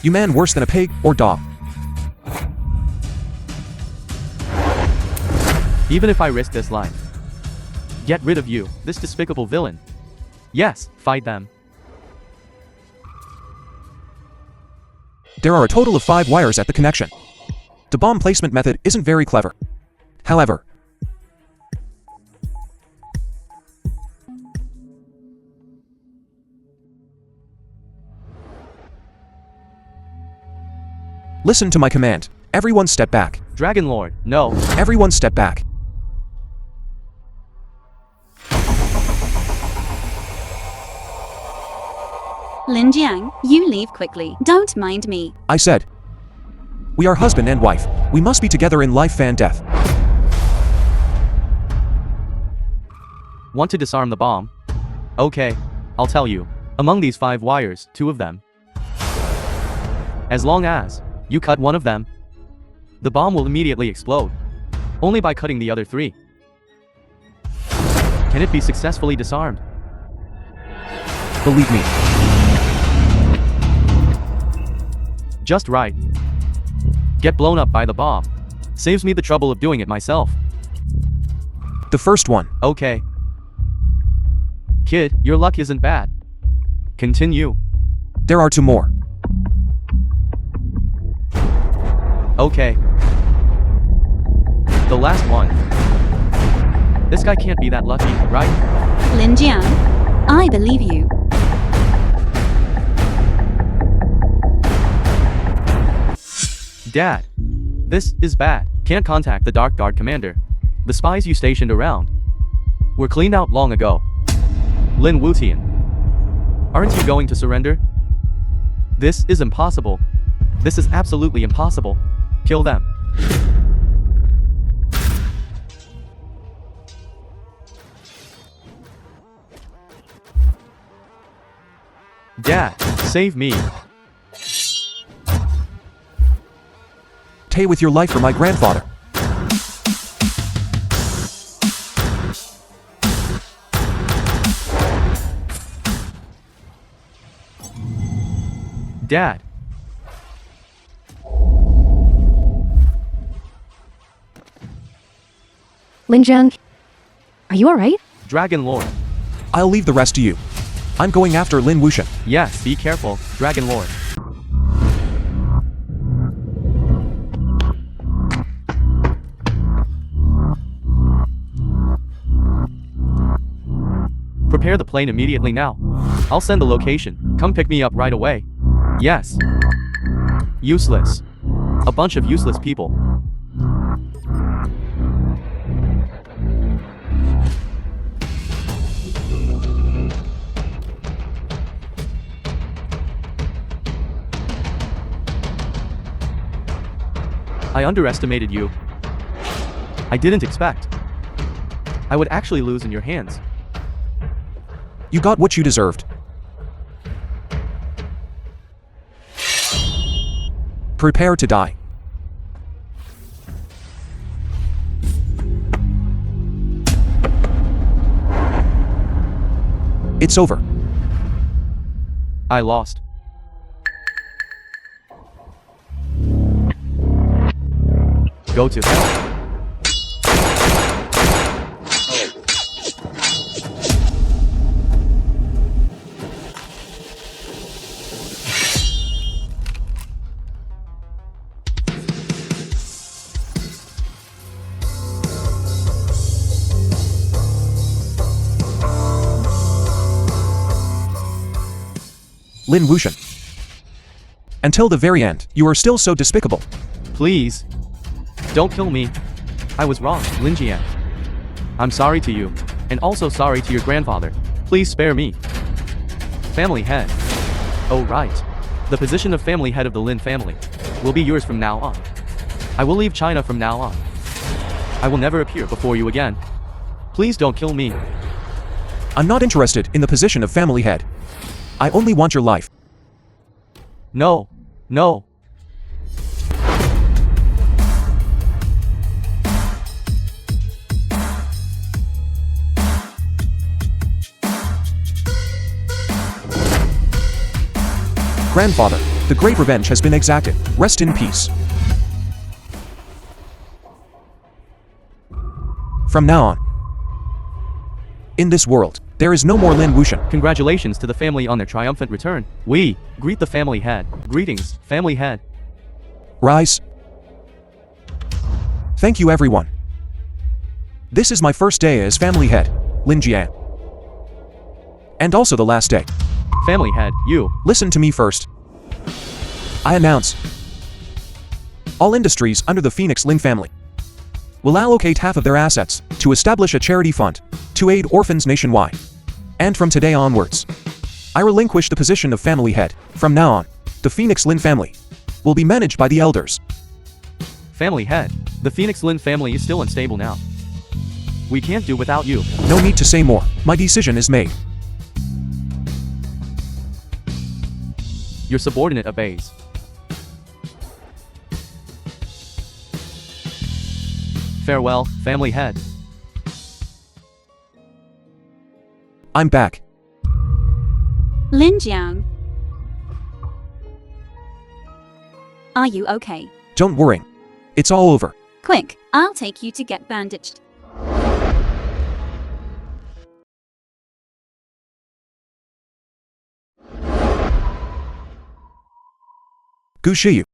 You man worse than a pig or dog. Even if I risk this life. Get rid of you, this despicable villain. Yes, fight them. There are a total of 5 wires at the connection. The bomb placement method isn't very clever. However, listen to my command. Everyone step back. Dragon Lord, no. Everyone step back. Linjiang, you leave quickly. Don't mind me. I said, we are husband and wife. We must be together in life and death. Want to disarm the bomb? Okay, I'll tell you. Among these 5 wires, 2 of them. As long as you cut one of them, the bomb will immediately explode. Only by cutting the other 3. Can it be successfully disarmed? Believe me. Just right. Get blown up by the bomb. Saves me the trouble of doing it myself. The first one. Okay. Kid, your luck isn't bad. Continue. There are 2 more. Okay. The last one. This guy can't be that lucky, right? Linjiang, I believe you. Dad. This is bad. Can't contact the Dark Guard commander. The spies you stationed around were cleaned out long ago. Lin Wuxian. Aren't you going to surrender? This is impossible. This is absolutely impossible. Kill them. Dad, save me. Pay with your life for my grandfather. Dad. Linjiang, are you alright? Dragon Lord. I'll leave the rest to you. I'm going after Lin Wuxian. Yes, be careful, Dragon Lord. Prepare the plane immediately now. I'll send the location. Come pick me up right away. Yes. Useless. A bunch of useless people. I underestimated you. I didn't expect. I would actually lose in your hands. You got what you deserved. Prepare to die. It's over. I lost. Go to hell. Lin Wuxian. Until the very end, you are still so despicable. Please. Don't kill me. I was wrong, Lin Jian. I'm sorry to you, and also sorry to your grandfather. Please spare me. Family head. Oh right. The position of family head of the Lin family will be yours from now on. I will leave China from now on. I will never appear before you again. Please don't kill me. I'm not interested in the position of family head. I only want your life. No. No. Grandfather, the great revenge has been exacted. Rest in peace. From now on, in this world, there is no more Lin Wuxian. Congratulations to the family on their triumphant return. We greet the family head. Greetings, family head. Rise. Thank you everyone. This is my first day as family head, Lin Jian. And also the last day. Family head, you. Listen to me first. I announce all industries under the Phoenix Lin family will allocate half of their assets to establish a charity fund to aid orphans nationwide. And from today onwards, I relinquish the position of family head. From now on, the Phoenix Lin family will be managed by the elders. Family head. The Phoenix Lin family is still unstable now. We can't do without you. No need to say more. My decision is made. Your subordinate obeys. Farewell, family head. I'm back. Lin Jiang. Are you okay? Don't worry. It's all over. Quick, I'll take you to get bandaged. Gu Shiyu.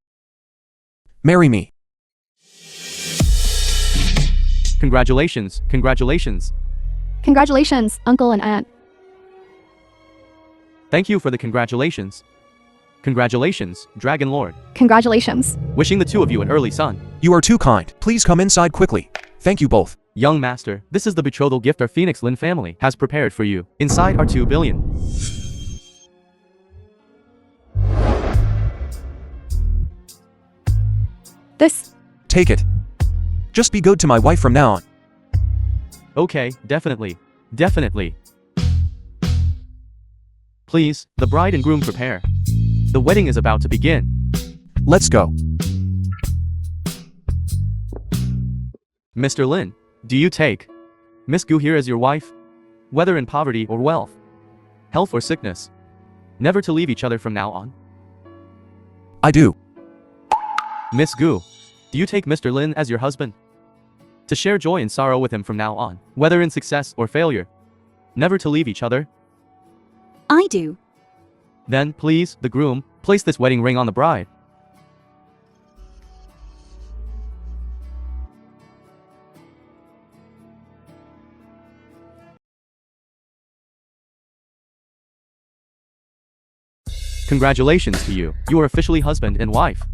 Marry me. Congratulations, congratulations. Congratulations, uncle and aunt. Thank you for the congratulations. Congratulations, Dragon Lord. Congratulations. Wishing the two of you an early son. You are too kind. Please come inside quickly. Thank you both. Young master, this is the betrothal gift our Phoenix Lin family has prepared for you. Inside are 2 billion. This. Take it. Just be good to my wife from now on. Okay, definitely. Definitely. Please, the bride and groom prepare. The wedding is about to begin. Let's go. Mr. Lin, do you take Miss Gu here as your wife? Whether in poverty or wealth, health or sickness, never to leave each other from now on. I do. Miss Gu, do you take Mr. Lin as your husband? To share joy and sorrow with him from now on, whether in success or failure. Never to leave each other? I do. Then, please, the groom, place this wedding ring on the bride. Congratulations to you. You are officially husband and wife.